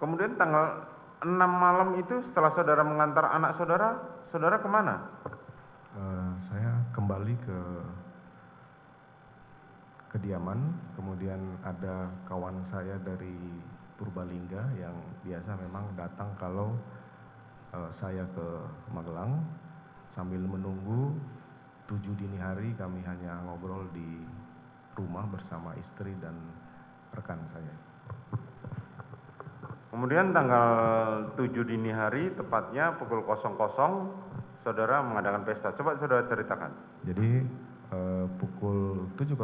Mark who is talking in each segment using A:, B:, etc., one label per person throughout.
A: Kemudian tanggal 6 malam itu setelah saudara mengantar anak saudara, saudara kemana?
B: Saya kembali ke kediaman, kemudian ada kawan saya dari Purbalingga yang biasa memang datang kalau saya ke Magelang. Sambil menunggu 7 dini hari kami hanya ngobrol di rumah bersama istri dan rekan saya.
A: Kemudian tanggal 7 dini hari, tepatnya pukul 00, saudara mengadakan pesta. Coba saudara ceritakan.
B: Jadi pukul 7.00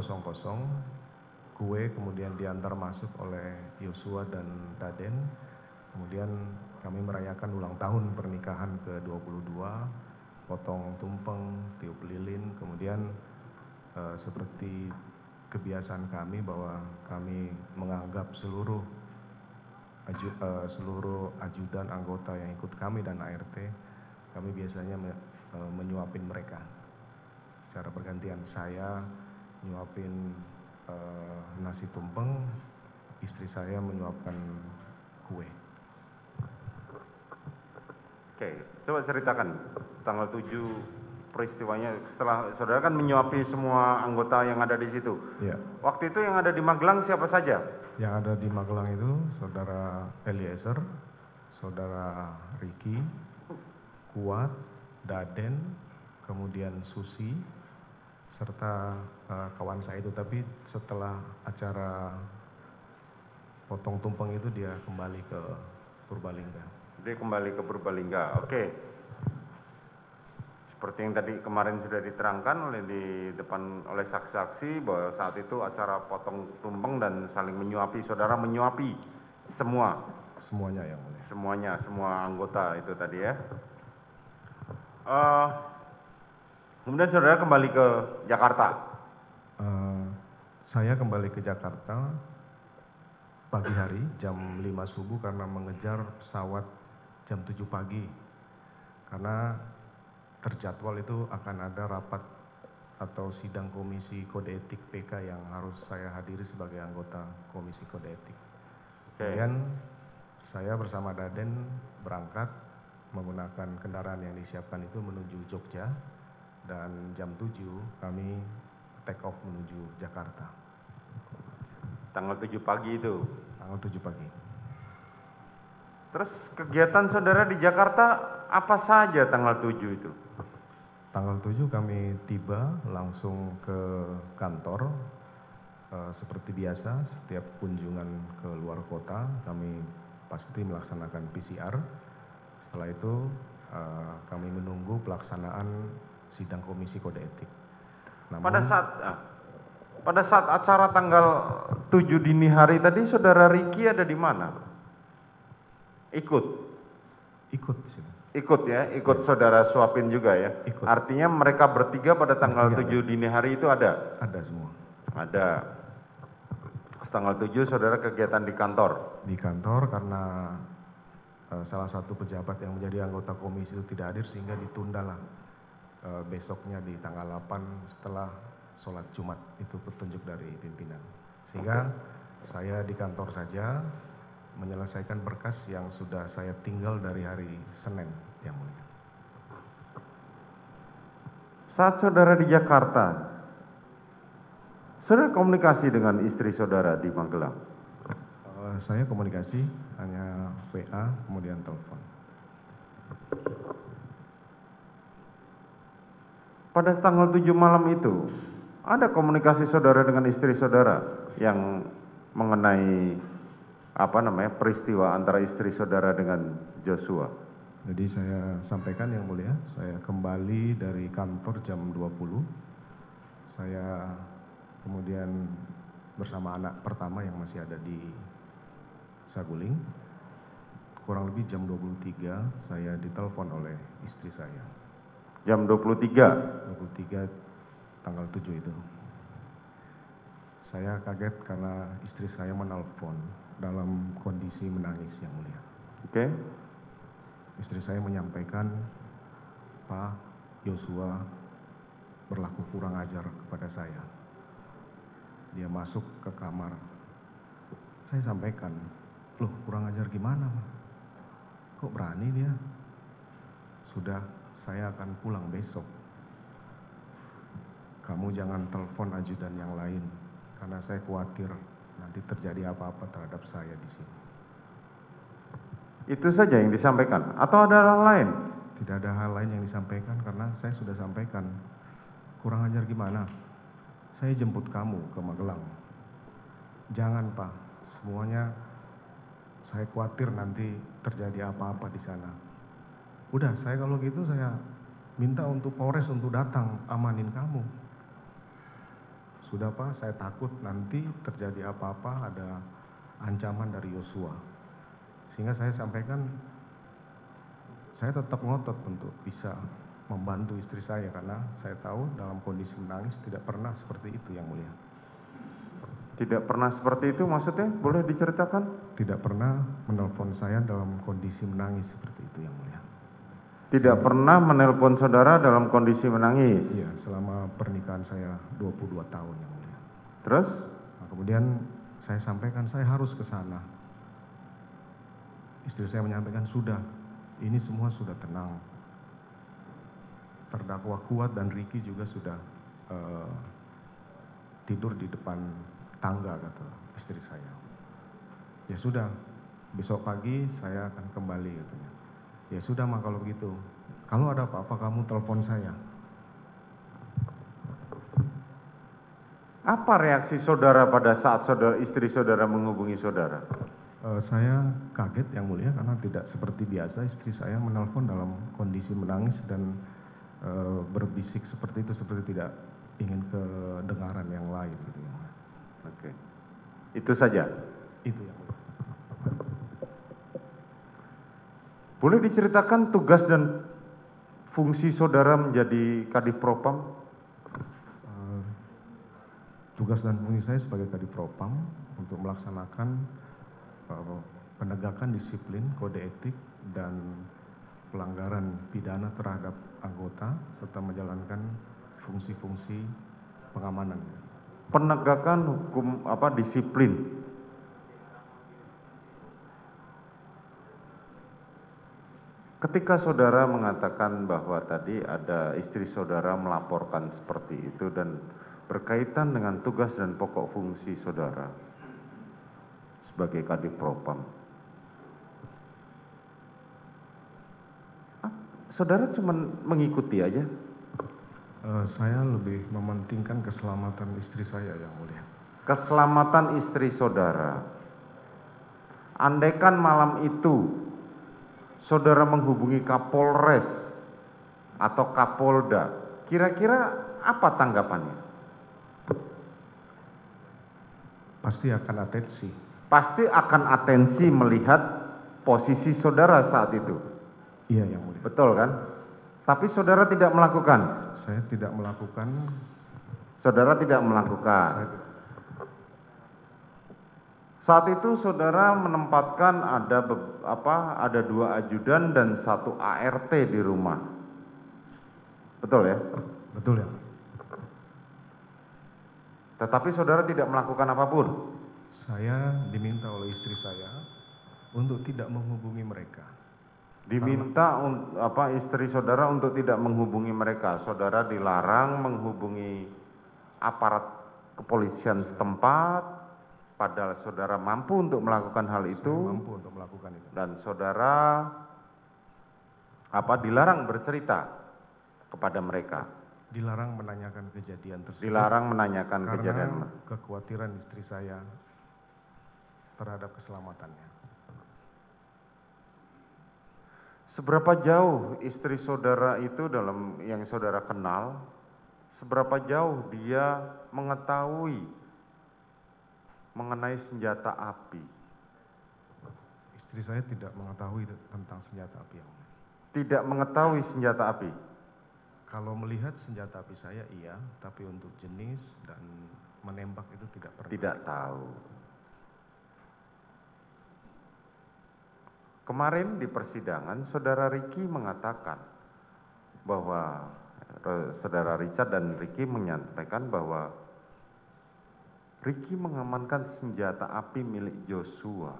B: kue kemudian diantar masuk oleh Yosua dan Daden. Kemudian kami merayakan ulang tahun pernikahan ke-22, potong tumpeng, tiup lilin, kemudian seperti kebiasaan kami bahwa kami menganggap seluruh ajudan anggota yang ikut kami dan ART, kami biasanya menyuapin mereka secara bergantian. Saya nyuapin nasi tumpeng, istri saya menyuapkan kue.
A: Oke, coba ceritakan tanggal 7 peristiwanya. Setelah saudara kan menyuapi semua anggota yang ada di situ.
B: Ya.
A: Waktu itu yang ada di Magelang siapa saja?
B: Yang ada di Magelang itu saudara Eliezer, saudara Ricky, Kuat, Daden, kemudian Susi, serta kawan saya itu. Tapi setelah acara potong tumpeng itu dia kembali ke Purbalingga.
A: Dia kembali ke Purbalingga. Oke. Seperti yang tadi kemarin sudah diterangkan oleh saksi-saksi bahwa saat itu acara potong tumpeng dan saling menyuapi, saudara menyuapi
B: Semuanya yang mulia.
A: semuanya, semua anggota itu tadi ya. Kemudian saudara kembali ke Jakarta.
B: Saya kembali ke Jakarta pagi hari jam 5 subuh karena mengejar pesawat jam 7 pagi. Karena terjadwal itu akan ada rapat atau sidang komisi kode etik PK yang harus saya hadiri sebagai anggota komisi kode etik. Kemudian saya bersama Daden berangkat menggunakan kendaraan yang disiapkan itu menuju Jogja, dan jam 7 kami take off menuju Jakarta.
A: Tanggal 7 pagi itu?
B: Tanggal 7 pagi.
A: Terus kegiatan saudara di Jakarta apa saja tanggal 7 itu?
B: Tanggal 7 kami tiba langsung ke kantor. Seperti biasa, setiap kunjungan ke luar kota kami pasti melaksanakan PCR. Setelah itu kami menunggu pelaksanaan sidang komisi kode etik. Namun,
A: pada saat acara tanggal 7 dini hari tadi, saudara Ricky ada di mana? Ikut
B: sih.
A: Ikut ya, ikut saudara suapin juga ya.
B: Ikut.
A: Artinya mereka bertiga pada tanggal 7 dini hari itu ada?
B: Ada semua.
A: Ada. Tanggal 7 saudara kegiatan di kantor?
B: Di kantor karena salah satu pejabat yang menjadi anggota komisi itu tidak hadir sehingga ditundalah besoknya di tanggal 8 setelah sholat Jumat, itu petunjuk dari pimpinan. Sehingga saya di kantor saja menyelesaikan berkas yang sudah saya tinggal dari hari Senin yang mulia.
A: Saat saudara di Jakarta, saudara komunikasi dengan istri saudara di Magelang?
B: Saya komunikasi hanya WA kemudian telepon.
A: Pada tanggal 7 malam itu, ada komunikasi saudara dengan istri saudara yang mengenai peristiwa antara istri saudara dengan Joshua?
B: Jadi saya sampaikan yang mulia, saya kembali dari kantor jam 20. Saya kemudian bersama anak pertama yang masih ada di Saguling. Kurang lebih jam 23 saya ditelepon oleh istri saya.
A: Jam 23?
B: 23 tanggal 7 itu. Saya kaget karena istri saya menelpon dalam kondisi menangis yang mulia.
A: Oke.
B: Istri saya menyampaikan, Pak, Joshua berlaku kurang ajar kepada saya. Dia masuk ke kamar. Saya sampaikan, Loh, kurang ajar gimana, Ma? Kok berani dia? Sudah, saya akan pulang besok. Kamu jangan telepon ajudan yang lain, karena saya khawatir nanti terjadi apa-apa terhadap saya di sini.
A: Itu saja yang disampaikan atau ada hal lain?
B: Tidak ada hal lain yang disampaikan karena saya sudah sampaikan. Kurang ajar gimana? Saya jemput kamu ke Magelang. Jangan, Pak. Semuanya saya khawatir nanti terjadi apa-apa di sana. Udah, saya kalau gitu saya minta untuk Polres untuk datang amanin kamu. Sudah, Pak, saya takut nanti terjadi apa-apa, ada ancaman dari Yosua. Sehingga saya sampaikan, saya tetap ngotot untuk bisa membantu istri saya karena saya tahu dalam kondisi menangis tidak pernah seperti itu, Yang Mulia.
A: Tidak pernah seperti itu maksudnya? Boleh diceritakan?
B: Tidak pernah menelpon saya dalam kondisi menangis seperti itu, Yang Mulia.
A: Tidak pernah menelpon saudara dalam kondisi menangis?
B: Iya, selama pernikahan saya 22 tahun, Yang Mulia.
A: Terus?
B: Nah, kemudian saya sampaikan saya harus ke sana. Istri saya menyampaikan, sudah, ini semua sudah tenang. Terdakwa Kuat dan Ricky juga sudah tidur di depan tangga, kata istri saya. Ya sudah, besok pagi saya akan kembali, katanya. Ya sudah, Ma, kalau begitu. Kalau ada apa-apa kamu telepon saya.
A: Apa reaksi saudara pada saat istri saudara menghubungi saudara?
B: Saya kaget, Yang Mulia, karena tidak seperti biasa istri saya menelpon dalam kondisi menangis dan berbisik seperti itu, seperti tidak ingin kedengaran yang lain, gitu ya.
A: Oke. Itu saja?
B: Itu, Yang Mulia.
A: Boleh diceritakan tugas dan fungsi saudara menjadi Kadif Propam?
B: Tugas dan fungsi saya sebagai Kadif Propam untuk melaksanakan penegakan disiplin, kode etik, dan pelanggaran pidana terhadap anggota serta menjalankan fungsi-fungsi pengamanan.
A: Penegakan hukum disiplin. Ketika saudara mengatakan bahwa tadi ada istri saudara melaporkan seperti itu dan berkaitan dengan tugas dan pokok fungsi saudara sebagai Kadif Propam, saudara cuma mengikuti aja?
B: Saya lebih mementingkan keselamatan istri saya, Yang Mulia.
A: Keselamatan istri saudara. Andaikan malam itu saudara menghubungi Kapolres atau Kapolda, kira-kira apa tanggapannya?
B: Pasti akan atensi.
A: Pasti akan atensi melihat posisi saudara saat itu.
B: Iya, Yang Mulia.
A: Betul kan? Tapi saudara tidak melakukan.
B: Saya tidak melakukan.
A: Saudara tidak melakukan. Saat itu saudara menempatkan ada 2 ajudan dan 1 ART di rumah. Betul ya?
B: Betul, ya.
A: Tetapi saudara tidak melakukan apapun.
B: Saya diminta oleh istri saya untuk tidak menghubungi mereka.
A: Diminta istri saudara untuk tidak menghubungi mereka. Saudara dilarang menghubungi aparat kepolisian setempat, padahal saudara mampu untuk melakukan hal itu.
B: Saya mampu untuk melakukan itu.
A: Dan saudara dilarang bercerita kepada mereka.
B: Dilarang menanyakan kejadian tersebut.
A: Dilarang menanyakan kejadian.
B: Karena kekhawatiran istri saya terhadap keselamatannya.
A: Seberapa jauh istri saudara itu dalam yang saudara kenal, seberapa jauh dia mengetahui mengenai senjata api?
B: Istri saya tidak mengetahui tentang senjata api, Yang Mulia.
A: Tidak mengetahui senjata api?
B: Kalau melihat senjata api saya iya, tapi untuk jenis dan menembak itu tidak pernah.
A: Tidak tahu. Kemarin di persidangan saudara Ricky mengatakan bahwa saudara Richard dan Ricky menyampaikan bahwa Ricky mengamankan senjata api milik Joshua.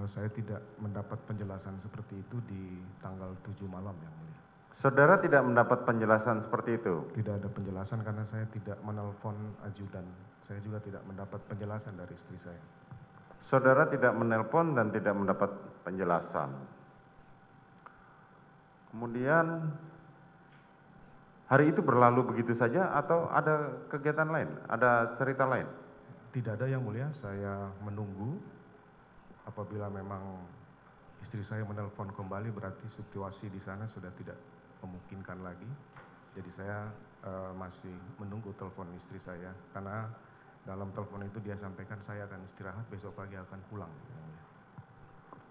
B: Saya tidak mendapat penjelasan seperti itu di tanggal 7 malam yang mulia.
A: Saudara tidak mendapat penjelasan seperti itu?
B: Tidak ada penjelasan karena saya tidak menelpon ajudan. Saya juga tidak mendapat penjelasan dari istri saya.
A: Saudara tidak menelpon dan tidak mendapat penjelasan. Kemudian hari itu berlalu begitu saja atau ada kegiatan lain, ada cerita lain?
B: Tidak ada yang mulia, saya menunggu. Apabila memang istri saya menelpon kembali berarti situasi di sana sudah tidak memungkinkan lagi. Jadi saya masih menunggu telepon istri saya karena dalam telepon itu dia sampaikan saya akan istirahat, besok pagi akan pulang.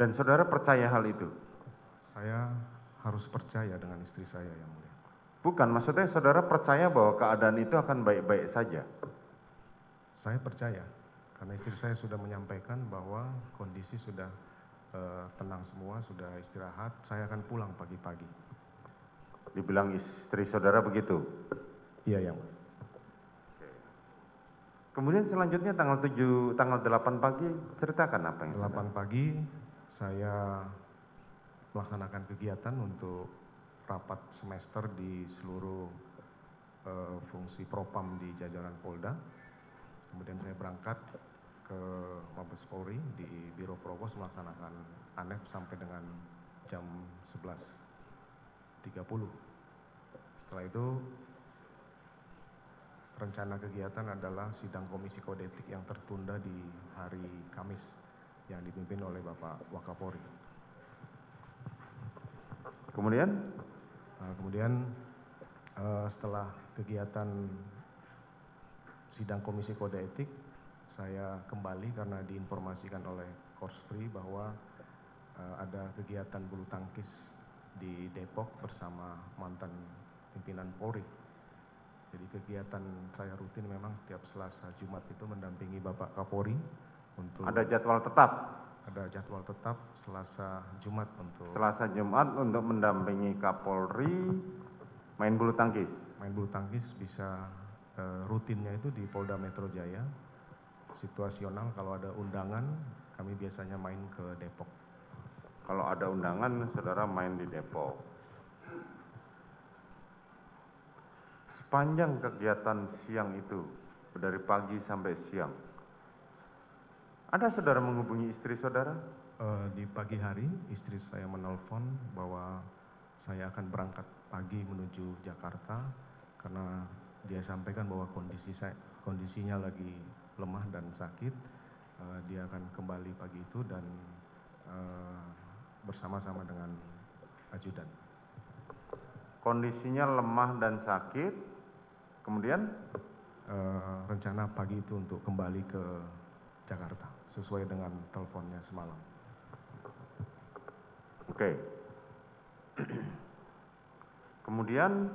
A: Dan saudara percaya hal itu?
B: Saya harus percaya dengan istri saya yang mulia.
A: Bukan, maksudnya saudara percaya bahwa keadaan itu akan baik-baik saja?
B: Saya percaya karena istri saya sudah menyampaikan bahwa kondisi sudah tenang semua, sudah istirahat, saya akan pulang pagi-pagi.
A: Dibilang istri saudara begitu?
B: Iya yang mulia.
A: Kemudian selanjutnya tanggal 8 pagi, ceritakan apa yang
B: 8 pagi saya melaksanakan kegiatan untuk rapat semester di seluruh fungsi propam di jajaran Polda. Kemudian saya berangkat ke Mabes Polri di Biro Provos melaksanakan ANEF sampai dengan jam 11.30. Setelah itu rencana kegiatan adalah sidang komisi kode etik yang tertunda di hari Kamis yang dipimpin oleh Bapak Wakapolri. Kemudian setelah kegiatan sidang komisi kode etik, saya kembali karena diinformasikan oleh Korspri bahwa ada kegiatan bulu tangkis di Depok bersama mantan pimpinan Polri. Jadi kegiatan saya rutin memang setiap Selasa Jumat itu mendampingi Bapak Kapolri untuk
A: ada jadwal tetap?
B: Ada jadwal tetap Selasa Jumat untuk
A: Selasa Jumat untuk mendampingi Kapolri main bulu tangkis?
B: Main bulu tangkis bisa rutinnya itu di Polda Metro Jaya. Situasional kalau ada undangan kami biasanya main ke Depok.
A: Kalau ada undangan saudara main di Depok. Sepanjang kegiatan siang itu, dari pagi sampai siang, ada saudara menghubungi istri saudara?
B: Di pagi hari istri saya menelpon bahwa saya akan berangkat pagi menuju Jakarta karena dia sampaikan bahwa kondisinya lagi lemah dan sakit. Dia akan kembali pagi itu dan bersama-sama dengan ajudan.
A: Kondisinya lemah dan sakit, kemudian?
B: Rencana pagi itu untuk kembali ke Jakarta sesuai dengan teleponnya semalam.
A: Oke. Kemudian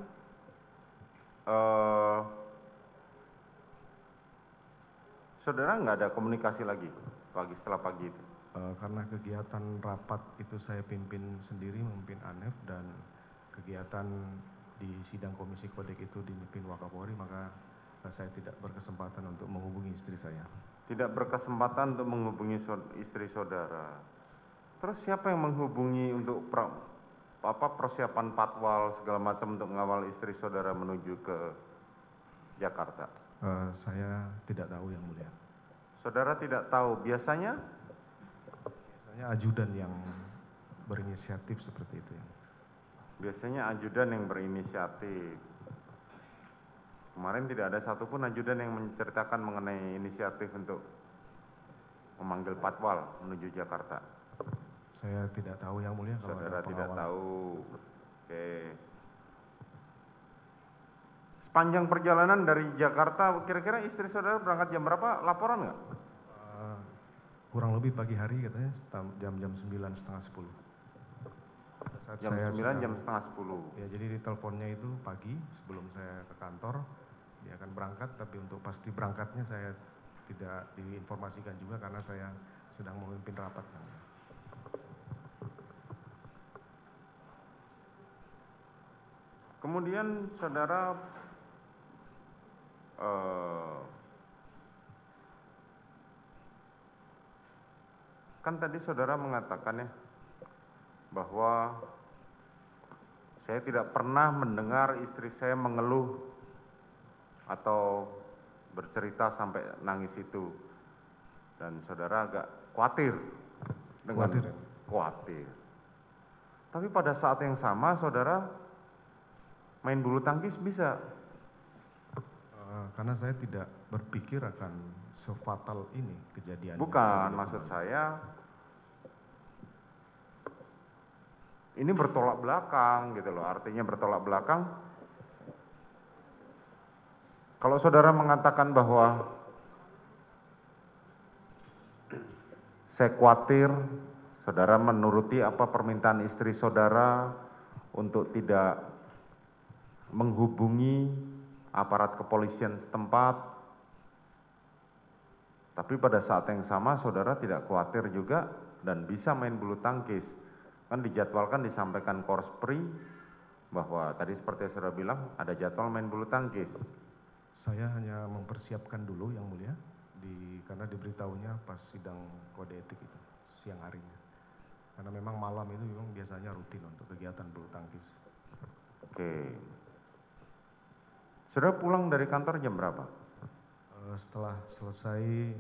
A: saudara nggak ada komunikasi lagi setelah pagi itu?
B: Karena kegiatan rapat itu saya pimpin sendiri, memimpin ANEF, dan kegiatan di sidang komisi kodek itu dipimpin Wakapolri, maka saya tidak berkesempatan untuk menghubungi istri saya.
A: Tidak berkesempatan untuk menghubungi istri saudara. Terus siapa yang menghubungi untuk persiapan patwal segala macam untuk mengawal istri saudara menuju ke Jakarta?
B: Saya tidak tahu yang mulia.
A: Saudara tidak tahu, biasanya
B: ajudan yang berinisiatif seperti itu ya.
A: Biasanya ajudan yang berinisiatif. Kemarin tidak ada satupun ajudan yang menceritakan mengenai inisiatif untuk memanggil patwal menuju Jakarta.
B: Saya tidak tahu yang mulia kalau
A: saudara
B: ada
A: tidak tahu. Oke. Sepanjang perjalanan dari Jakarta, kira-kira istri saudara berangkat jam berapa? Laporan nggak?
B: Kurang lebih pagi hari katanya jam 9 setengah 10.
A: Jam 9 jam setengah 10.
B: Ya, jadi di teleponnya itu pagi sebelum saya ke kantor dia akan berangkat, tapi untuk pasti berangkatnya saya tidak diinformasikan juga karena saya sedang memimpin rapat.
A: Kemudian saudara Kan tadi saudara mengatakan ya bahwa saya tidak pernah mendengar istri saya mengeluh atau bercerita sampai nangis itu. Dan saudara agak khawatir dengan khawatir. Tapi pada saat yang sama saudara main bulu tangkis bisa.
B: Karena saya tidak berpikir akan sefatal ini kejadian.
A: Bukan, maksud saya ini bertolak belakang gitu loh. Artinya bertolak belakang. Kalau saudara mengatakan bahwa saya khawatir, saudara menuruti apa permintaan istri saudara untuk tidak menghubungi aparat kepolisian setempat. Tapi pada saat yang sama saudara tidak khawatir juga dan bisa main bulu tangkis. Kan dijadwalkan disampaikan Korspri bahwa tadi seperti yang saudara bilang ada jadwal main bulu tangkis.
B: Saya hanya mempersiapkan dulu yang mulia, karena diberitahunya pas sidang kode etik itu, siang harinya. Karena memang malam itu memang biasanya rutin untuk kegiatan bulu tangkis.
A: Oke. Saudara pulang dari kantor jam berapa?
B: Setelah selesai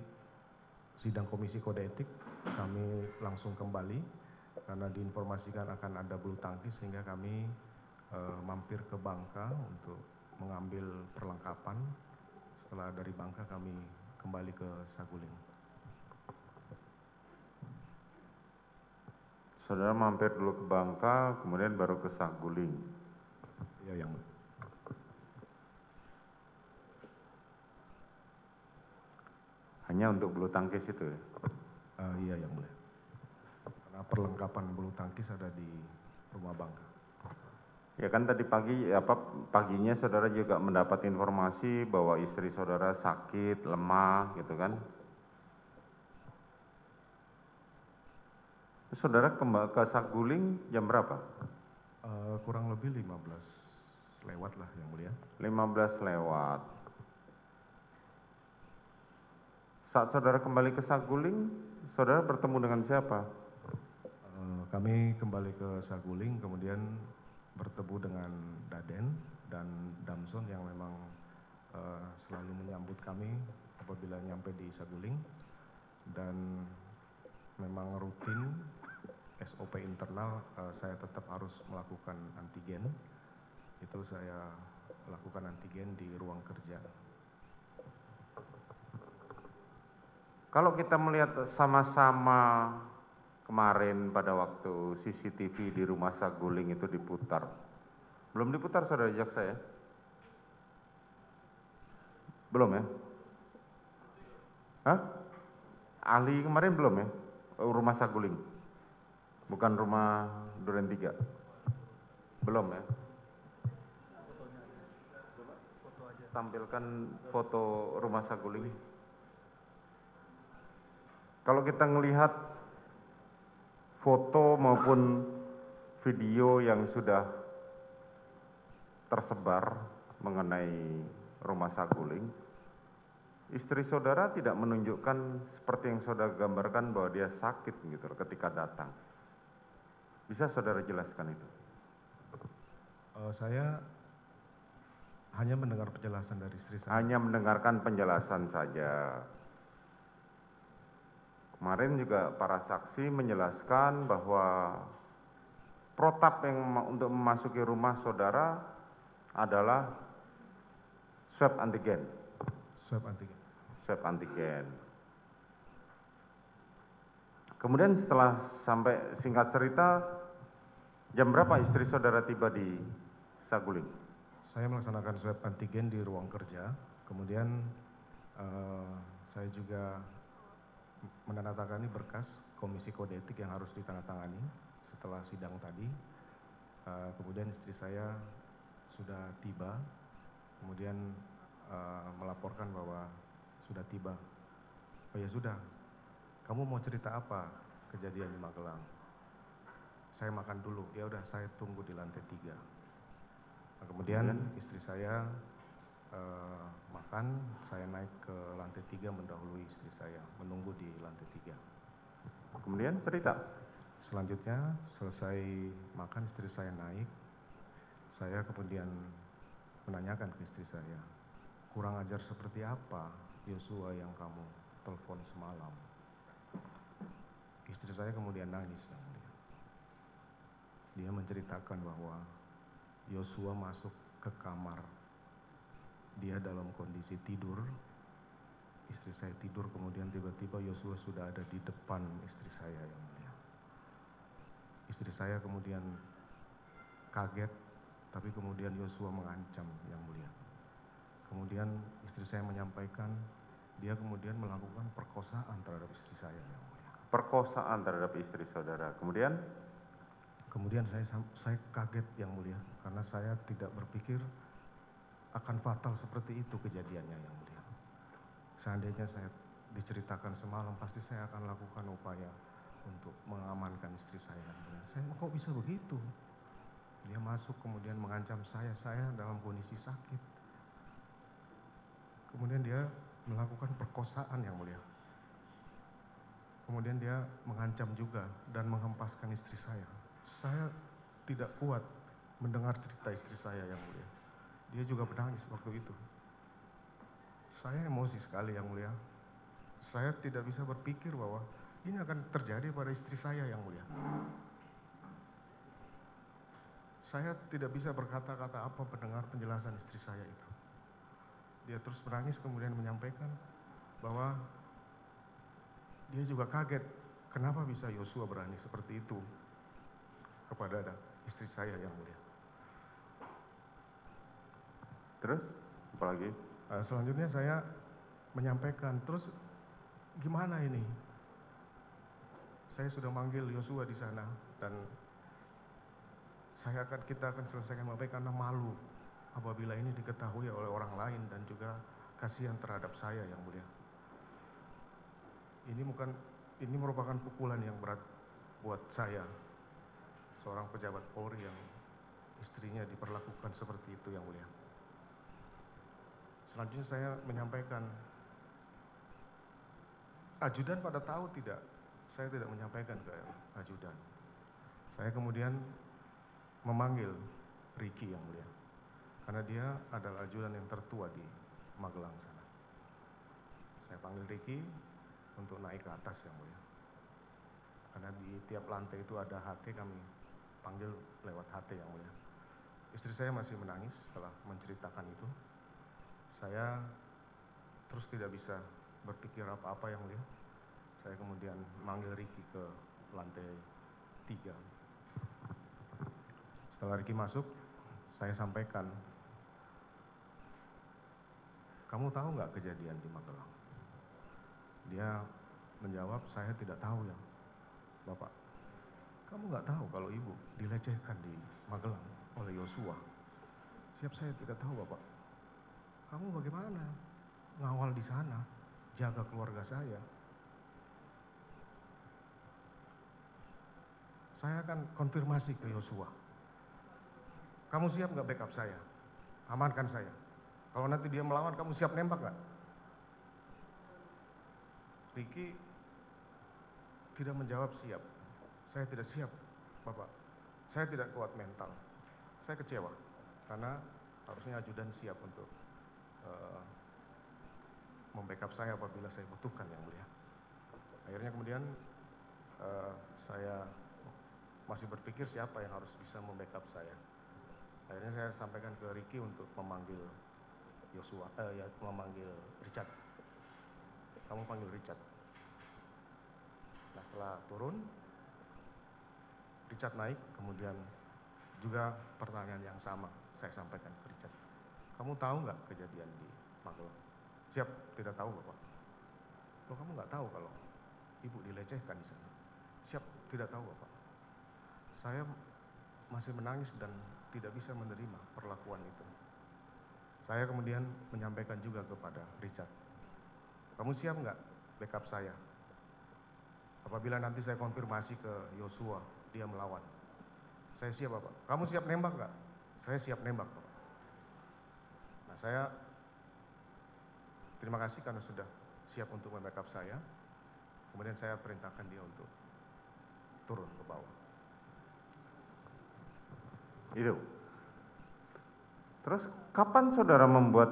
B: sidang komisi kode etik, kami langsung kembali karena diinformasikan akan ada bulu tangkis sehingga kami mampir ke Bangka untuk mengambil perlengkapan. Setelah dari Bangka kami kembali ke Saguling.
A: Saudara mampir dulu ke Bangka, kemudian baru ke Saguling.
B: Iya, yang mulia.
A: Hanya untuk bulu tangkis itu ya?
B: Iya, yang mulia. Karena perlengkapan bulu tangkis ada di rumah Bangka.
A: Ya kan tadi paginya saudara juga mendapat informasi bahwa istri saudara sakit, lemah gitu kan. Saudara ke Saguling jam berapa?
B: Kurang lebih 15 lewat lah yang mulia.
A: 15 lewat. Saat saudara kembali ke Saguling, saudara bertemu dengan siapa?
B: Kami kembali ke Saguling, kemudian bertemu dengan Daden dan Damson yang memang selalu menyambut kami apabila nyampe di Saguling, dan memang rutin SOP internal saya tetap harus melakukan antigen. Itu saya lakukan antigen di ruang kerja.
A: Kalau kita melihat sama-sama kemarin pada waktu CCTV di rumah Saguling itu diputar. Belum diputar saudara jaksa ya? Belum ya? Hah? Ahli kemarin belum ya? Rumah Saguling? Bukan rumah Duren 3? Belum ya? Tampilkan foto rumah Saguling. Kalau kita melihat foto maupun video yang sudah tersebar mengenai rumah Saguling, istri saudara tidak menunjukkan seperti yang saudara gambarkan bahwa dia sakit gitu ketika datang. Bisa saudara jelaskan itu?
B: Saya hanya mendengar penjelasan dari istri saya.
A: Hanya mendengarkan penjelasan saja. Kemarin juga para saksi menjelaskan bahwa protap yang untuk memasuki rumah saudara adalah swab antigen.
B: Swab antigen.
A: Swab antigen. Kemudian setelah sampai, singkat cerita, jam berapa istri saudara tiba di Saguling?
B: Saya melaksanakan swab antigen di ruang kerja, kemudian saya juga menandatangani berkas komisi kode etik yang harus ditandatangani setelah sidang tadi. Kemudian istri saya sudah tiba, kemudian melaporkan bahwa sudah tiba. Oh ya sudah, kamu mau cerita apa kejadian di Magelang? Saya makan dulu, ya udah saya tunggu di lantai 3. Nah, kemudian istri saya makan, saya naik ke lantai 3 mendahului istri saya, menunggu di lantai 3.
A: Kemudian cerita.
B: Selanjutnya selesai makan istri saya naik, saya kemudian menanyakan ke istri saya, kurang ajar seperti apa Yosua yang kamu telepon semalam? Istri saya kemudian nangis yang mulia. Dia menceritakan bahwa Yosua masuk ke kamar, dia dalam kondisi tidur, istri saya tidur, kemudian tiba-tiba Yosua sudah ada di depan istri saya yang mulia. Istri saya kemudian kaget, tapi kemudian Yosua mengancam yang mulia. Kemudian istri saya menyampaikan dia kemudian melakukan perkosaan terhadap istri saya yang mulia.
A: Perkosaan terhadap istri saudara. Kemudian
B: saya kaget yang mulia, karena saya tidak berpikir akan fatal seperti itu kejadiannya yang mulia. Seandainya saya diceritakan semalam, pasti saya akan lakukan upaya untuk mengamankan istri saya yang mulia. Saya kok bisa begitu? Dia masuk kemudian mengancam saya dalam kondisi sakit. Kemudian dia melakukan perkosaan yang mulia. Kemudian dia mengancam juga dan menghempaskan istri saya. Saya tidak kuat mendengar cerita istri saya yang mulia. Dia juga menangis waktu itu. Saya emosi sekali yang mulia. Saya tidak bisa berpikir bahwa ini akan terjadi pada istri saya yang mulia. Saya tidak bisa berkata-kata apa mendengar penjelasan istri saya itu. Dia terus menangis kemudian menyampaikan bahwa dia juga kaget kenapa bisa Yosua berani seperti itu kepada istri saya yang mulia.
A: Terus apa lagi?
B: Selanjutnya saya menyampaikan, terus gimana ini? Saya sudah manggil Yosua di sana dan kita akan selesaikan baik karena malu apabila ini diketahui oleh orang lain dan juga kasihan terhadap saya yang mulia. Ini merupakan pukulan yang berat buat saya, seorang pejabat Polri yang istrinya diperlakukan seperti itu yang mulia. Selanjutnya saya menyampaikan, ajudan pada tahu tidak? Saya tidak menyampaikan ke ajudan. Saya kemudian memanggil Ricky yang mulia, karena dia adalah ajudan yang tertua di Magelang sana. Saya panggil Ricky untuk naik ke atas yang mulia, karena di tiap lantai itu ada HT, kami panggil lewat HT yang mulia. Istri saya masih menangis setelah menceritakan itu. Saya terus tidak bisa berpikir apa-apa yang mulia. Saya kemudian manggil Ricky ke lantai 3. Setelah Ricky masuk, saya sampaikan, kamu tahu nggak kejadian di Magelang? Dia menjawab, saya tidak tahu ya Bapak. Kamu nggak tahu kalau ibu dilecehkan di Magelang oleh Yosua? Siap, saya tidak tahu Bapak. Kamu bagaimana ngawal di sana, jaga keluarga saya? Saya akan konfirmasi ke Yosua. Kamu siap nggak backup saya? Amankan saya. Kalau nanti dia melawan, kamu siap nembak nggak? Ricky tidak menjawab siap. Saya tidak siap, Bapak. Saya tidak kuat mental. Saya kecewa, karena harusnya ajudan siap untuk membackup saya apabila saya butuhkan yang mulia. Akhirnya kemudian saya masih berpikir siapa yang harus bisa membackup saya. Akhirnya saya sampaikan ke Ricky untuk memanggil memanggil Richard. Kamu panggil Richard. Nah, setelah turun, Richard naik, kemudian juga pertanyaan yang sama saya sampaikan ke Richard. Kamu tahu nggak kejadian di Magelang? Siap, tidak tahu Bapak. Loh, kamu nggak tahu kalau ibu dilecehkan di sana? Siap, tidak tahu Bapak. Saya masih menangis dan tidak bisa menerima perlakuan itu. Saya kemudian menyampaikan juga kepada Richard, kamu siap nggak backup saya? Apabila nanti saya konfirmasi ke Yosua, dia melawan. Saya siap Bapak. Kamu siap nembak nggak? Saya siap nembak Bapak. Nah, saya terima kasih karena sudah siap untuk membackup saya. Kemudian saya perintahkan dia untuk turun ke bawah.
A: Itu. Terus kapan saudara membuat,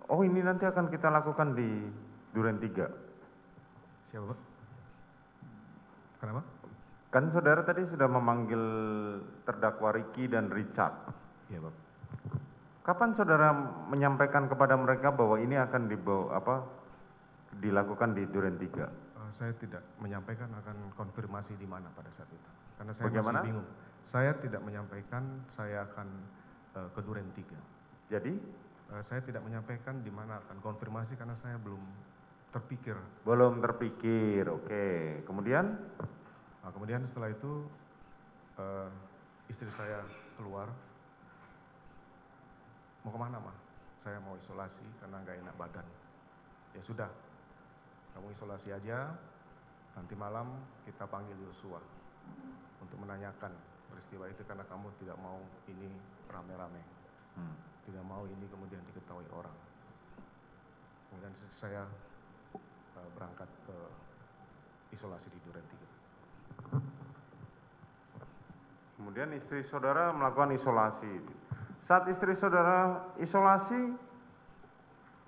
A: oh ini nanti akan kita lakukan di Duren 3?
B: Siapa, Pak? Kenapa?
A: Kan saudara tadi sudah memanggil terdakwa Ricky dan Richard.
B: Iya, Pak.
A: Kapan saudara menyampaikan kepada mereka bahwa ini akan dilakukan di Duren 3?
B: Saya tidak menyampaikan akan konfirmasi di mana pada saat itu. Karena saya
A: Bagaimana?
B: masih bingung. Saya tidak menyampaikan saya akan ke Duren 3.
A: Jadi?
B: Saya tidak menyampaikan di mana akan konfirmasi karena saya belum terpikir.
A: Belum terpikir, oke. Kemudian?
B: Nah, kemudian setelah itu istri saya keluar. Mau kemana, Mah? Saya mau isolasi karena nggak enak badan. Ya sudah, kamu isolasi aja. Nanti malam kita panggil Yosua untuk menanyakan peristiwa itu karena kamu tidak mau ini rame-rame. Tidak mau ini kemudian diketahui orang. Kemudian saya berangkat ke isolasi di Duren 3.
A: Kemudian istri saudara melakukan isolasi. Saat istri saudara isolasi,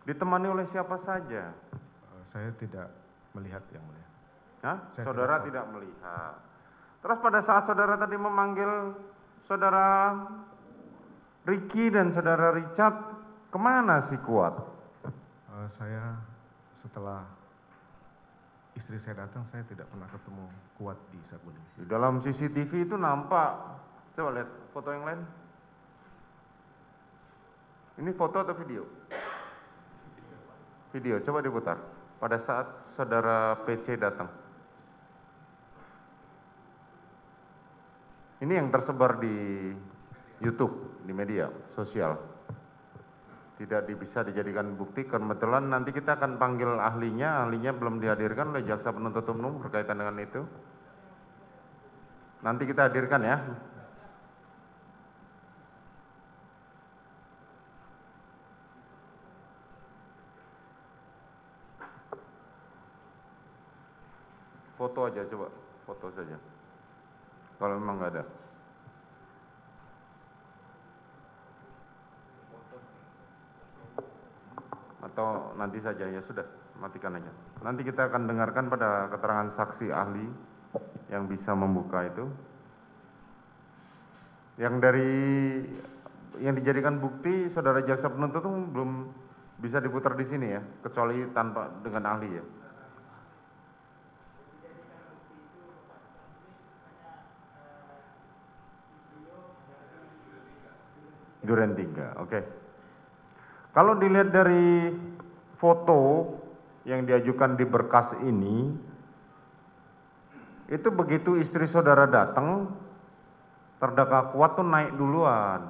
A: ditemani oleh siapa saja?
B: Saya tidak melihat, yang mulia.
A: Hah?
B: Saya
A: Saudara
B: tidak
A: tidak melihat. Terus pada saat saudara tadi memanggil saudara Ricky dan saudara Richard, kemana si Kuat?
B: Saya setelah istri saya datang, saya tidak pernah ketemu Kuat di Saguling.
A: Di dalam CCTV itu nampak. Coba lihat foto yang lain. Ini foto atau video? Video, coba diputar. Pada saat saudara PC datang. Ini yang tersebar di YouTube, di media sosial. Tidak bisa dijadikan bukti. Kebetulan nanti kita akan panggil ahlinya. Ahlinya belum dihadirkan oleh jaksa penuntut umum berkaitan dengan itu. Nanti kita hadirkan ya. Foto aja coba, foto saja. Kalau memang nggak ada. Atau nanti saja, ya sudah, matikan aja. Nanti kita akan dengarkan pada keterangan saksi ahli yang bisa membuka itu. Yang dijadikan bukti saudara jaksa penuntut umum belum bisa diputar di sini ya, kecuali tanpa dengan ahli ya. Duren 3, oke. Kalau dilihat dari foto yang diajukan di berkas ini, itu begitu istri saudara datang, terdakwa Kuat tuh naik duluan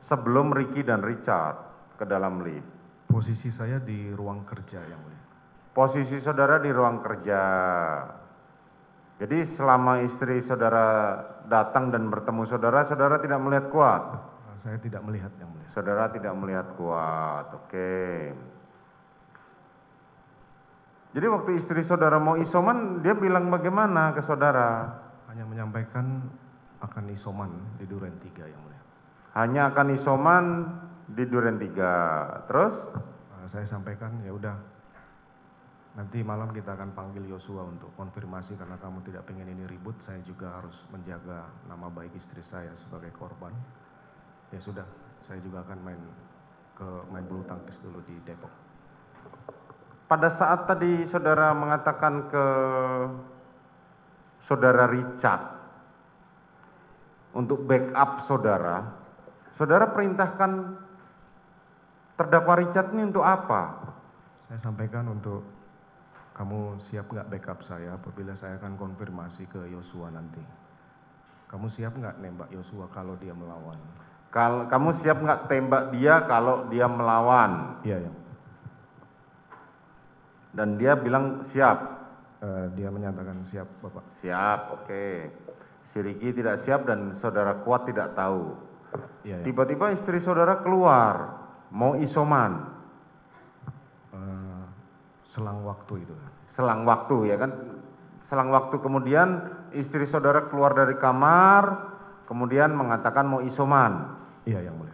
A: sebelum Ricky dan Richard ke dalam lift.
B: Posisi saya di ruang kerja, yang mulia.
A: Posisi saudara di ruang kerja. Jadi selama istri saudara datang dan bertemu saudara, saudara tidak melihat Kuat?
B: Saya tidak melihat, yang mulia.
A: Saudara tidak melihat Kuat, oke. Jadi waktu istri saudara mau isoman, dia bilang bagaimana ke saudara?
B: Hanya menyampaikan akan isoman di Duren 3, yang mulia.
A: Hanya akan isoman di Duren 3. Terus?
B: Saya sampaikan, ya udah, nanti malam kita akan panggil Yosua untuk konfirmasi karena kamu tidak pengen ini ribut. Saya juga harus menjaga nama baik istri saya sebagai korban. Ya sudah, saya juga akan main bulu tangkis dulu di Depok.
A: Pada saat tadi saudara mengatakan ke saudara Richard untuk backup saudara, saudara perintahkan terdakwa Richard ini untuk apa?
B: Saya sampaikan untuk kamu siap nggak backup saya apabila saya akan konfirmasi ke Yosua nanti. Kamu siap nggak nembak Yosua kalau dia melawan?
A: Kalau kamu siap nggak tembak dia kalau dia melawan?
B: Iya, ya.
A: Dan dia bilang siap.
B: Dia menyatakan siap, Bapak.
A: Siap, oke. Si Ricky tidak siap dan saudara Kuat tidak tahu.
B: Iya, ya.
A: Tiba-tiba istri saudara keluar, mau isoman.
B: Selang waktu itu.
A: Selang waktu ya kan, Selang waktu kemudian istri saudara keluar dari kamar, kemudian mengatakan mau isoman.
B: Iya, yang mulia.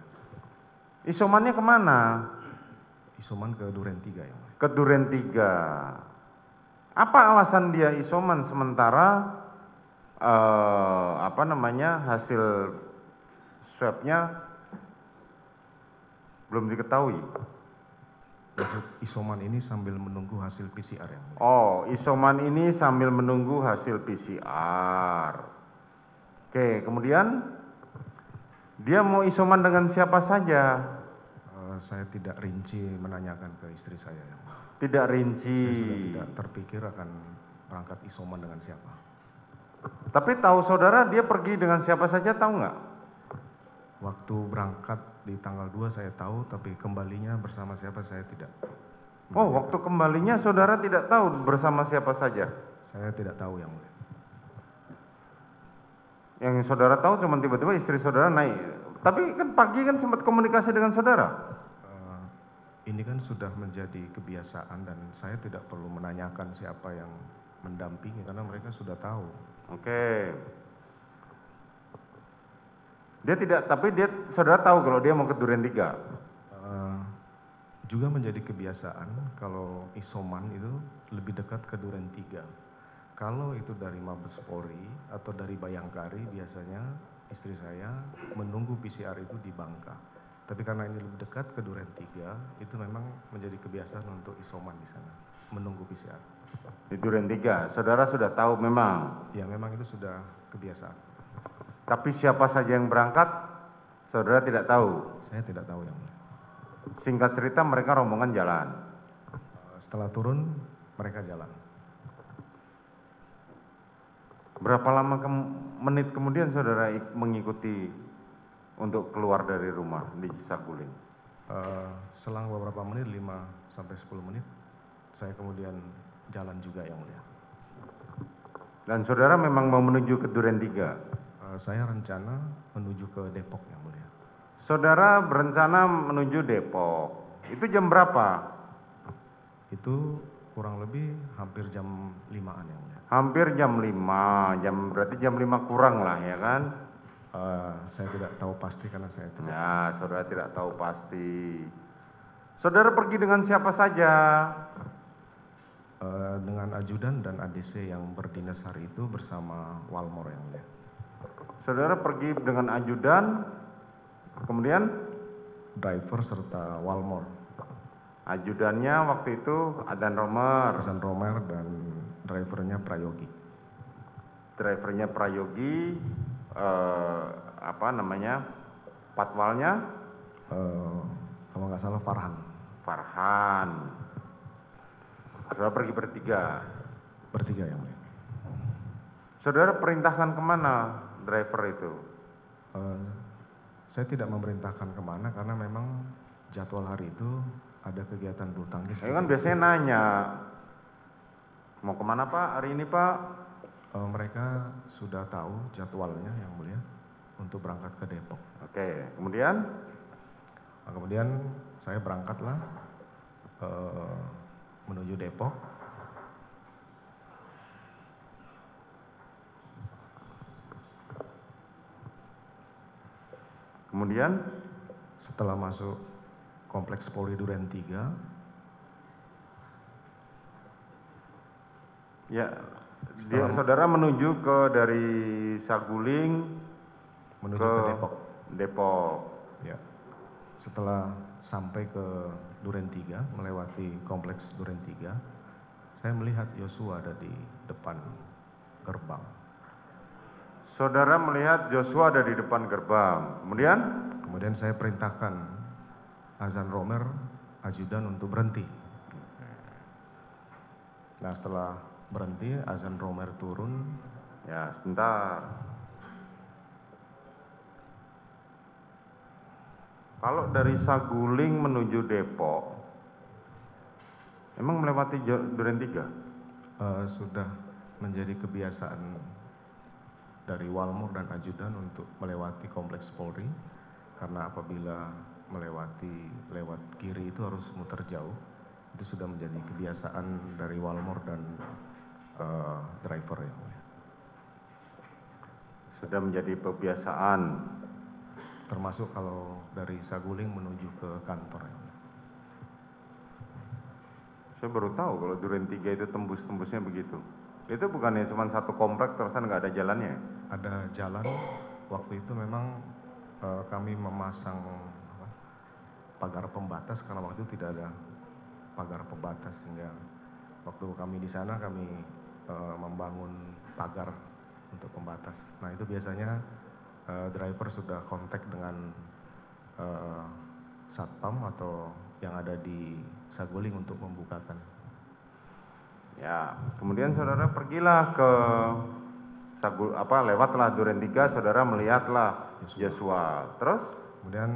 A: Isomannya kemana?
B: Isoman ke Duren 3, yang mulia.
A: Ke Duren 3. Apa alasan dia isoman sementara hasil swabnya belum diketahui?
B: Isoman ini sambil menunggu hasil PCR, yang mulia.
A: Oh, isoman ini sambil menunggu hasil PCR. Oke, kemudian dia mau isoman dengan siapa saja?
B: Saya tidak rinci menanyakan ke istri saya, yang mulia.
A: Tidak rinci.
B: Saya sudah tidak terpikir akan berangkat isoman dengan siapa.
A: Tapi tahu saudara dia pergi dengan siapa saja, tahu nggak?
B: Waktu berangkat di tanggal 2 saya tahu, tapi kembalinya bersama siapa saya tidak.
A: Oh, waktu kembalinya saudara tidak tahu bersama siapa saja?
B: Saya tidak tahu, yang mulia.
A: Yang saudara tahu cuma tiba-tiba istri saudara naik. Tapi kan pagi kan sempat komunikasi dengan saudara.
B: Ini kan sudah menjadi kebiasaan dan saya tidak perlu menanyakan siapa yang mendampingi karena mereka sudah tahu.
A: Oke. Tapi saudara tahu kalau dia mau ke Duren 3.
B: Juga menjadi kebiasaan kalau isoman itu lebih dekat ke Duren 3. Kalau itu dari Mabes Polri atau dari Bayangkari, biasanya istri saya menunggu PCR itu di Bangka. Tapi karena ini lebih dekat ke Duren 3, itu memang menjadi kebiasaan untuk isoman di sana, menunggu PCR.
A: Di Duren 3, saudara sudah tahu memang?
B: Ya, memang itu sudah kebiasaan.
A: Tapi siapa saja yang berangkat, saudara tidak tahu?
B: Saya tidak tahu, yang mulia.
A: Singkat cerita mereka rombongan jalan.
B: Setelah turun, mereka jalan.
A: Berapa lama menit kemudian saudara mengikuti untuk keluar dari rumah di Saguling?
B: Selang beberapa menit, 5-10 menit, saya kemudian jalan juga, yang mulia.
A: Dan saudara memang mau menuju ke Duren 3?
B: Saya rencana menuju ke Depok, yang mulia.
A: Saudara berencana menuju Depok. Itu jam berapa?
B: Itu kurang lebih hampir jam 5-an, yang mulia.
A: Hampir jam 5, berarti jam 5 kurang lah ya kan?
B: Saya tidak tahu pasti karena saya tidak.
A: Ya, saudara tidak tahu pasti. Saudara pergi dengan siapa saja?
B: Dengan ajudan dan ADC yang berdinas hari itu bersama Walmor, yang mulia.
A: Saudara pergi dengan ajudan, kemudian
B: driver serta Walmor.
A: Ajudannya waktu itu Azan Romer.
B: Azan Romer dan drivernya Prayogi.
A: Drivernya Prayogi, patwalnya?
B: Kalau nggak salah Farhan.
A: Farhan. Saudara pergi bertiga?
B: Bertiga, yang mulia.
A: Saudara perintahkan kemana driver itu?
B: Saya tidak memerintahkan kemana karena memang jadwal hari itu ada kegiatan bulu tangkis.
A: Saya kan biasanya nanya, mau kemana Pak hari ini Pak?
B: Mereka sudah tahu jadwalnya, yang mulia, untuk berangkat ke Depok.
A: Oke, kemudian?
B: Kemudian saya berangkatlah menuju Depok.
A: Kemudian?
B: Setelah masuk Kompleks Polri Duren 3.
A: Ya, saudara menuju dari Saguling
B: menuju ke Depok.
A: Depok.
B: Ya. Setelah sampai ke Duren 3, melewati Kompleks Duren 3, saya melihat Yosua ada di depan gerbang.
A: Saudara melihat Joshua ada di depan gerbang. Kemudian?
B: Kemudian saya perintahkan Azan Romer, ajudan, untuk berhenti. Nah, setelah berhenti, Azan Romer turun.
A: Ya, sebentar. Kalau dari Saguling menuju Depok, emang melewati Duren 3?
B: Sudah menjadi kebiasaan dari Walmor dan ajudan untuk melewati Kompleks Polri, karena apabila lewat kiri itu harus muter jauh. Itu sudah menjadi kebiasaan dari Walmor dan driver yang mulia.
A: Sudah menjadi kebiasaan.
B: Termasuk kalau dari Saguling menuju ke kantor yang mulia.
A: Saya baru tahu kalau Duren 3 itu tembus-tembusnya begitu. Itu bukannya cuma satu komplek terusan nggak ada jalannya?
B: Ada jalan, waktu itu memang kami memasang pagar pembatas karena waktu itu tidak ada pagar pembatas, sehingga waktu kami di sana kami membangun pagar untuk pembatas. Nah itu biasanya driver sudah kontak dengan satpam atau yang ada di Saguling untuk membukakan.
A: Ya, kemudian saudara pergilah ke lewatlah Duren 3, saudara melihatlah Joshua. Terus?
B: Kemudian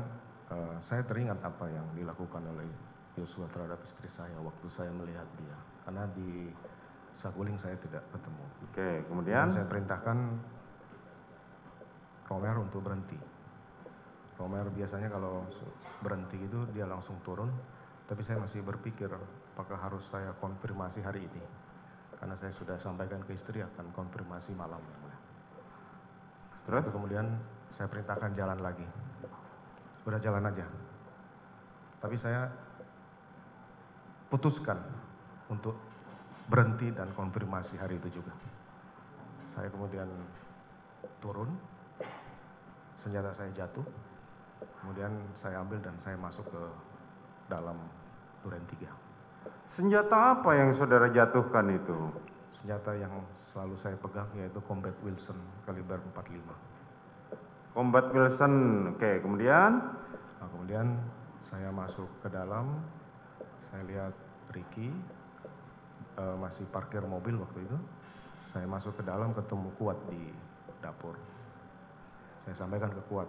B: saya teringat apa yang dilakukan oleh Joshua terhadap istri saya waktu saya melihat dia. Karena di Saguling saya tidak ketemu.
A: Oke, kemudian?
B: Saya perintahkan Romer untuk berhenti. Romer biasanya kalau berhenti itu dia langsung turun. Tapi saya masih berpikir apakah harus saya konfirmasi hari ini. Karena saya sudah sampaikan ke istri akan konfirmasi malam. Setelah itu kemudian saya perintahkan jalan lagi. Udah jalan aja. Tapi saya putuskan untuk berhenti dan konfirmasi hari itu juga. Saya kemudian turun, senjata saya jatuh, kemudian saya ambil dan saya masuk ke dalam Duren 3.
A: Senjata apa yang saudara jatuhkan itu?
B: Senjata yang selalu saya pegang yaitu Combat Wilson kaliber 45.
A: Combat Wilson, oke, kemudian?
B: Nah, kemudian saya masuk ke dalam, saya lihat Ricky masih parkir mobil waktu itu. Saya masuk ke dalam ketemu Kuat di dapur. Saya sampaikan ke Kuat,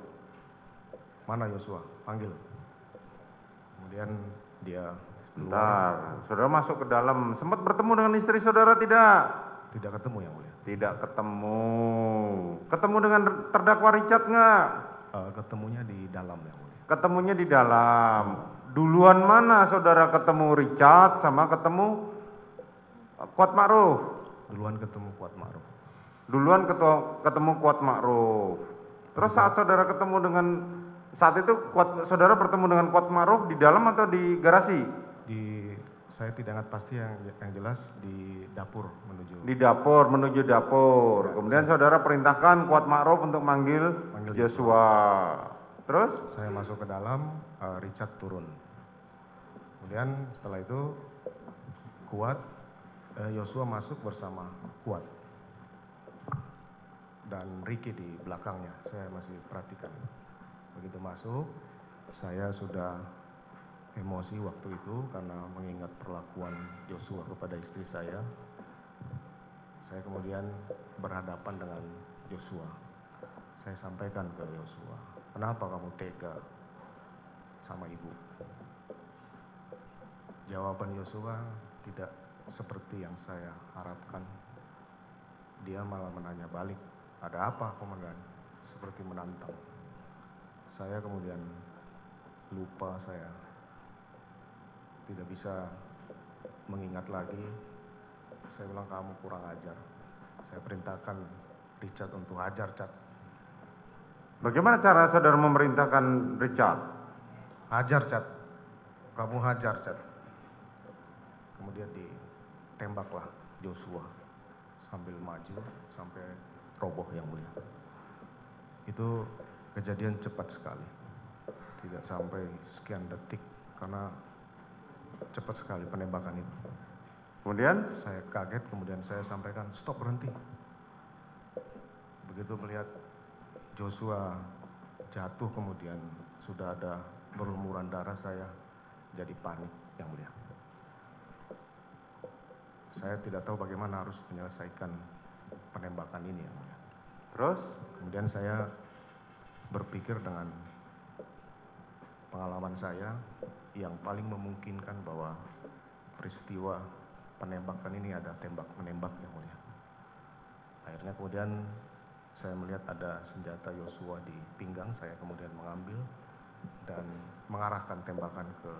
B: mana Joshua? Panggil. Kemudian dia keluar.
A: Bentar, saudara masuk ke dalam, sempat bertemu dengan istri saudara tidak?
B: Tidak ketemu yang mulia.
A: Tidak ketemu. Ketemu dengan terdakwa Richard nggak?
B: Ketemunya di dalam yang mulia.
A: Ketemunya di dalam. Duluan mana saudara ketemu Richard sama ketemu Kuat Ma'ruf?
B: Duluan ketemu Kuat Ma'ruf.
A: Duluan ketemu Kuat Ma'ruf. Terus saat saudara ketemu dengan saat itu saudara bertemu dengan Kuat Ma'ruf di dalam atau di garasi?
B: Saya tidak ingat pasti, yang jelas di dapur menuju.
A: Di dapur menuju dapur. Ya, kemudian saudara perintahkan Kuat Ma'ruf untuk manggil Joshua. Terus? Saya
B: masuk ke dalam, Richard turun. Kemudian setelah itu Joshua masuk bersama Kuat dan Ricky di belakangnya. Saya masih perhatikan. Begitu masuk, saya sudah emosi waktu itu karena mengingat perlakuan Joshua kepada istri saya. Saya kemudian berhadapan dengan Joshua. Saya sampaikan ke Joshua, kenapa kamu tega sama ibu? Jawaban Joshua tidak seperti yang saya harapkan. Dia malah menanya balik, ada apa komandan? Seperti menantang. Saya kemudian lupa, saya tidak bisa mengingat lagi. Saya bilang kamu kurang ajar. Saya perintahkan Richard untuk hajar, Cat.
A: Bagaimana cara saudara memerintahkan Richard?
B: Hajar, Cat. Kamu hajar, Cat. Kemudian ditembaklah Joshua sambil maju sampai roboh yang mulia. Itu kejadian cepat sekali. Tidak sampai sekian detik karena cepat sekali penembakan itu. Kemudian saya kaget, kemudian saya sampaikan stop, berhenti. Begitu melihat Joshua jatuh kemudian sudah ada berlumuran darah, saya jadi panik yang mulia. Saya tidak tahu bagaimana harus menyelesaikan penembakan ini yang mulia. Terus kemudian saya berpikir dengan pengalaman saya yang paling memungkinkan bahwa peristiwa penembakan ini ada tembak menembak yang mulia. Akhirnya kemudian saya melihat ada senjata Joshua di pinggang, saya kemudian mengambil dan mengarahkan tembakan ke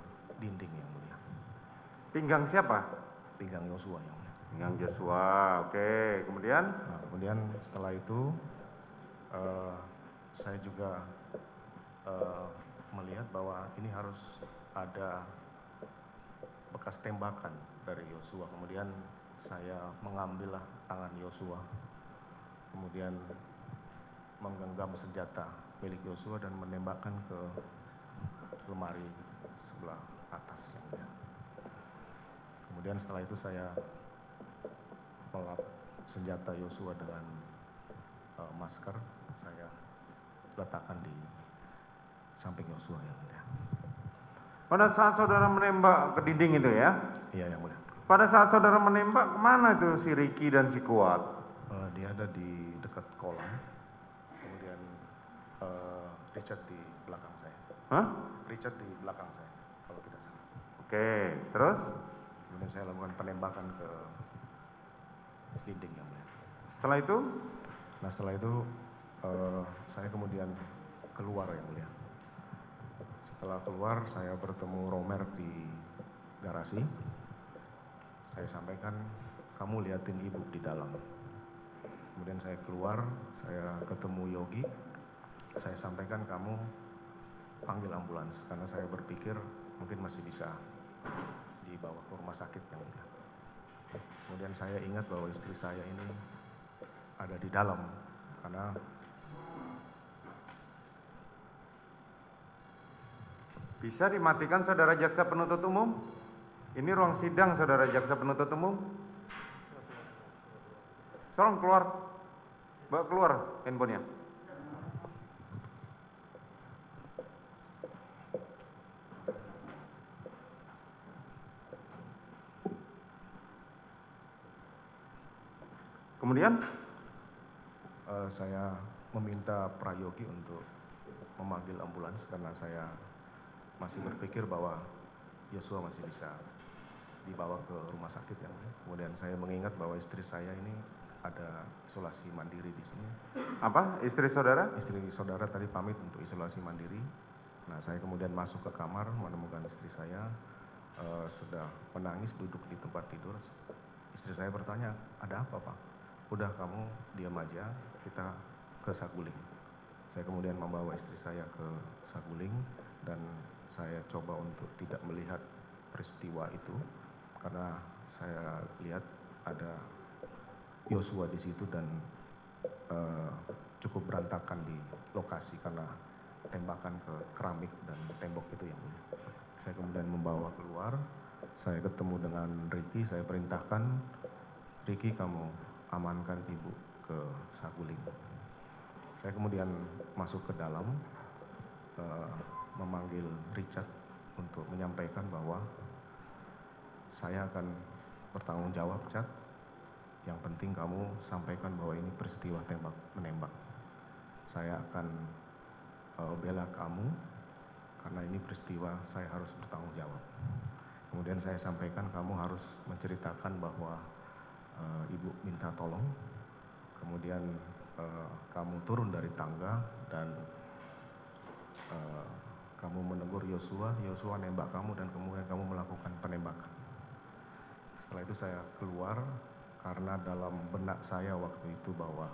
B: dinding yang mulia.
A: Pinggang siapa?
B: Pinggang Joshua yang mulia.
A: Pinggang Joshua, oke. Kemudian?
B: Nah, kemudian setelah itu saya juga melihat bahwa ini harus ada bekas tembakan dari Yosua. Kemudian saya mengambillah tangan Yosua, kemudian menggenggam senjata milik Yosua dan menembakkan ke lemari sebelah atas yang mulia. Kemudian setelah itu saya melap senjata Yosua dengan masker, saya letakkan di samping Yosua yang mulia.
A: Pada saat saudara menembak ke dinding itu ya?
B: Iya yang mulia.
A: Pada saat saudara menembak, kemana itu si Ricky dan si Kuat?
B: Dia ada di dekat kolam, kemudian Richard di belakang saya.
A: Hah?
B: Richard di belakang saya, kalau tidak salah.
A: Oke, terus?
B: Kemudian saya lakukan penembakan ke dinding yang mulia.
A: Setelah itu?
B: Nah setelah itu saya kemudian keluar yang mulia. Setelah keluar saya bertemu Romer di garasi. Saya sampaikan, kamu liatin ibu di dalam. Kemudian saya keluar, saya ketemu Yogi. Saya sampaikan kamu panggil ambulans karena saya berpikir mungkin masih bisa dibawa ke rumah sakit yang mulia. Kemudian saya ingat bahwa istri saya ini ada di dalam karena
A: Bisa dimatikan saudara jaksa penuntut umum? Ini ruang sidang saudara jaksa penuntut umum. Tolong keluar. Bawa keluar handphonenya. Kemudian?
B: Saya meminta Prayogi untuk memanggil ambulans karena saya masih berpikir bahwa Yosua masih bisa dibawa ke rumah sakit yang mulia. Kemudian saya mengingat bahwa istri saya ini ada isolasi mandiri di sini.
A: Apa? Istri saudara?
B: Istri saudara tadi pamit untuk isolasi mandiri. Nah, saya kemudian masuk ke kamar menemukan istri saya sudah menangis duduk di tempat tidur. Istri saya bertanya, ada apa Pak? Udah kamu diam aja, kita ke Saguling. Saya kemudian membawa istri saya ke Saguling dan saya coba untuk tidak melihat peristiwa itu karena saya lihat ada Yosua di situ dan cukup berantakan di lokasi karena tembakan ke keramik dan tembok itu yang mulia. Saya kemudian membawa keluar, saya ketemu dengan Ricky, saya perintahkan, Ricky kamu amankan ibu ke Saguling. Saya kemudian masuk ke dalam, memanggil Richard untuk menyampaikan bahwa saya akan bertanggung jawab, Chad. Yang penting kamu sampaikan bahwa ini peristiwa tembak menembak. Saya akan bela kamu karena ini peristiwa saya harus bertanggung jawab. Kemudian saya sampaikan kamu harus menceritakan bahwa ibu minta tolong. Kemudian kamu turun dari tangga dan kamu menegur Yosua, Yosua nembak kamu dan kemudian kamu melakukan penembakan. Setelah itu saya keluar karena dalam benak saya waktu itu bahwa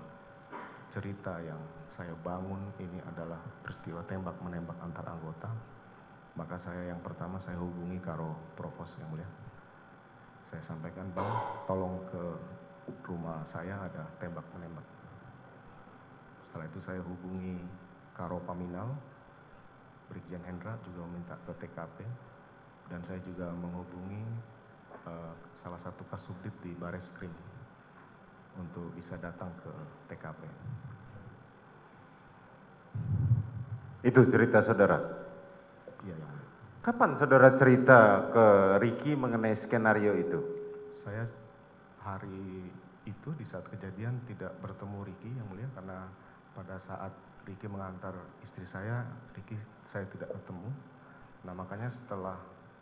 B: cerita yang saya bangun ini adalah peristiwa tembak menembak antar anggota. Maka saya yang pertama saya hubungi Karo Provos yang mulia. Saya sampaikan, Bang, tolong ke rumah saya ada tembak menembak. Setelah itu saya hubungi Karo Paminal, Brigjen Hendra juga meminta ke TKP dan saya juga menghubungi salah satu kasubdit di Bareskrim untuk bisa datang ke TKP.
A: Itu cerita saudara?
B: Iya yang mulia.
A: Kapan saudara cerita ke Ricky mengenai skenario itu?
B: Saya hari itu di saat kejadian tidak bertemu Ricky yang mulia karena pada saat Ricky mengantar istri saya, Ricky saya tidak ketemu. Nah makanya setelah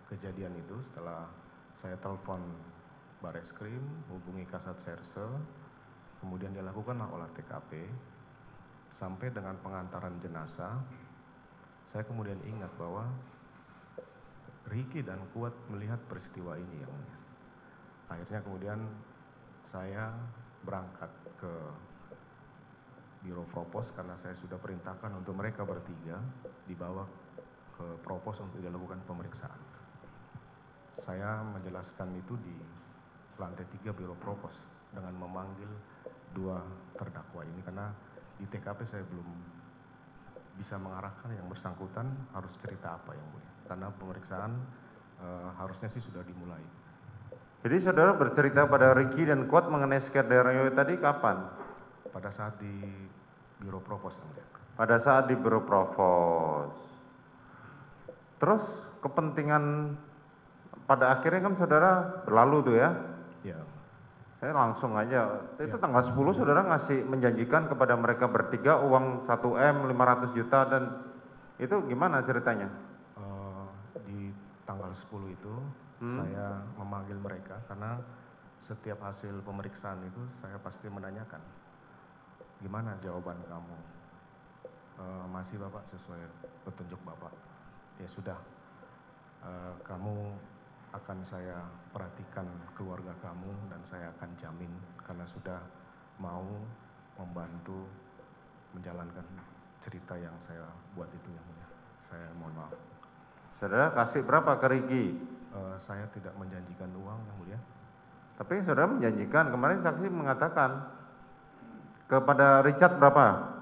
B: kejadian itu, setelah saya telepon Bareskrim, hubungi Kasat Serse, kemudian dilakukanlah olah TKP, sampai dengan pengantaran jenazah, saya kemudian ingat bahwa Ricky dan Kuat melihat peristiwa ini yang mulia. Akhirnya kemudian saya berangkat ke Biro Propos karena saya sudah perintahkan untuk mereka bertiga dibawa ke Propos untuk dilakukan pemeriksaan. Saya menjelaskan itu di lantai 3 Biro Propos dengan memanggil 2 terdakwa ini karena di TKP saya belum bisa mengarahkan yang bersangkutan harus cerita apa yang mulia. Karena pemeriksaan harusnya sih sudah dimulai.
A: Jadi saudara bercerita pada Ricky dan Kuat mengenai skenario tadi kapan?
B: Pada saat di Biro Propos yang mulia.
A: Pada saat di Biro Provos. Terus kepentingan pada akhirnya kan saudara berlalu tuh ya?
B: Ya.
A: Saya langsung aja, itu tanggal 10 saudara ngasih menjanjikan kepada mereka bertiga uang 1M 500 juta dan itu gimana ceritanya?
B: Di tanggal 10 itu saya memanggil mereka karena setiap hasil pemeriksaan itu saya pasti menanyakan gimana jawaban kamu. Masih Bapak sesuai petunjuk Bapak. Ya sudah, kamu akan saya perhatikan keluarga kamu dan saya akan jamin karena sudah mau membantu menjalankan cerita yang saya buat itu yang mulia. Saya mohon maaf.
A: Saudara kasih berapa ke Ricky?
B: Saya tidak menjanjikan uang yang mulia.
A: Tapi saudara menjanjikan, kemarin saksi mengatakan kepada Richard berapa?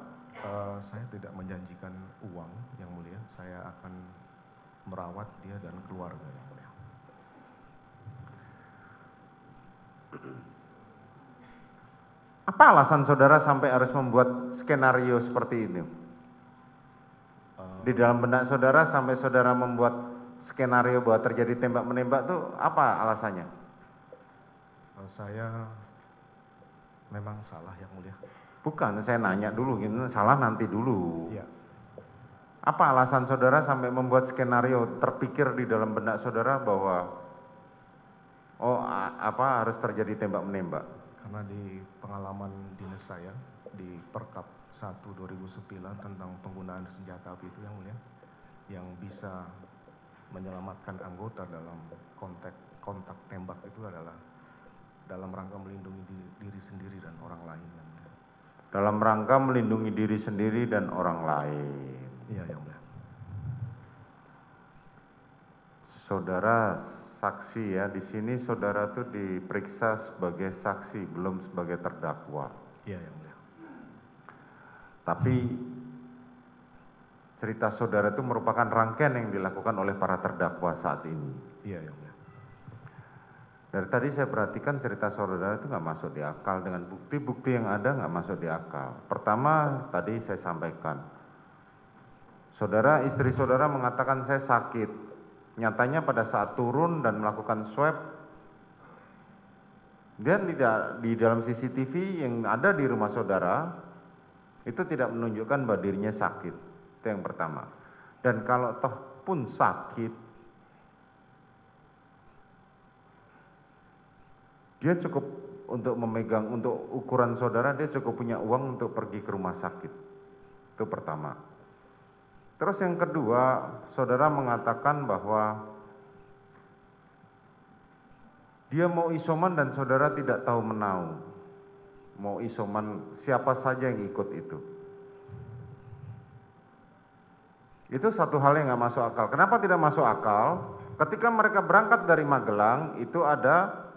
B: Saya tidak menjanjikan uang yang mulia. Saya akan merawat dia dan keluarga yang mulia.
A: Apa alasan saudara sampai harus membuat skenario seperti ini? Di dalam benak saudara sampai saudara membuat skenario bahwa terjadi tembak menembak itu apa alasannya?
B: Saya memang salah yang mulia.
A: Bukan, saya nanya dulu, gini, salah nanti dulu.
B: Iya.
A: Apa alasan saudara sampai membuat skenario terpikir di dalam benak saudara bahwa harus terjadi tembak menembak?
B: Karena di pengalaman dinas saya di Perkap 1 2009 tentang penggunaan senjata api itu yang mulia, yang bisa menyelamatkan anggota dalam kontak tembak itu adalah dalam rangka melindungi diri sendiri dan orang lain. Yang mulia.
A: Dalam rangka melindungi diri sendiri dan orang lain.
B: Iya yang mulia.
A: Saudara saksi ya, di sini saudara tuh diperiksa sebagai saksi, belum sebagai terdakwa.
B: Iya yang mulia.
A: Tapi cerita saudara itu merupakan rangkaian yang dilakukan oleh para terdakwa saat ini.
B: Iya yang mulia.
A: Dari tadi saya perhatikan cerita saudara itu nggak masuk di akal dengan bukti-bukti yang ada nggak masuk di akal. Pertama tadi saya sampaikan, istri saudara mengatakan saya sakit. Nyatanya pada saat turun dan melakukan swab, dan di dalam CCTV yang ada di rumah saudara itu tidak menunjukkan bahwa dirinya sakit. Itu yang pertama. Dan kalau toh pun sakit, dia cukup untuk memegang, untuk ukuran saudara, dia cukup punya uang untuk pergi ke rumah sakit. Itu pertama. Terus yang kedua, saudara mengatakan bahwa dia mau isoman dan saudara tidak tahu menau. Mau isoman siapa saja yang ikut itu. Itu satu hal yang nggak masuk akal. Kenapa tidak masuk akal? Ketika mereka berangkat dari Magelang, itu ada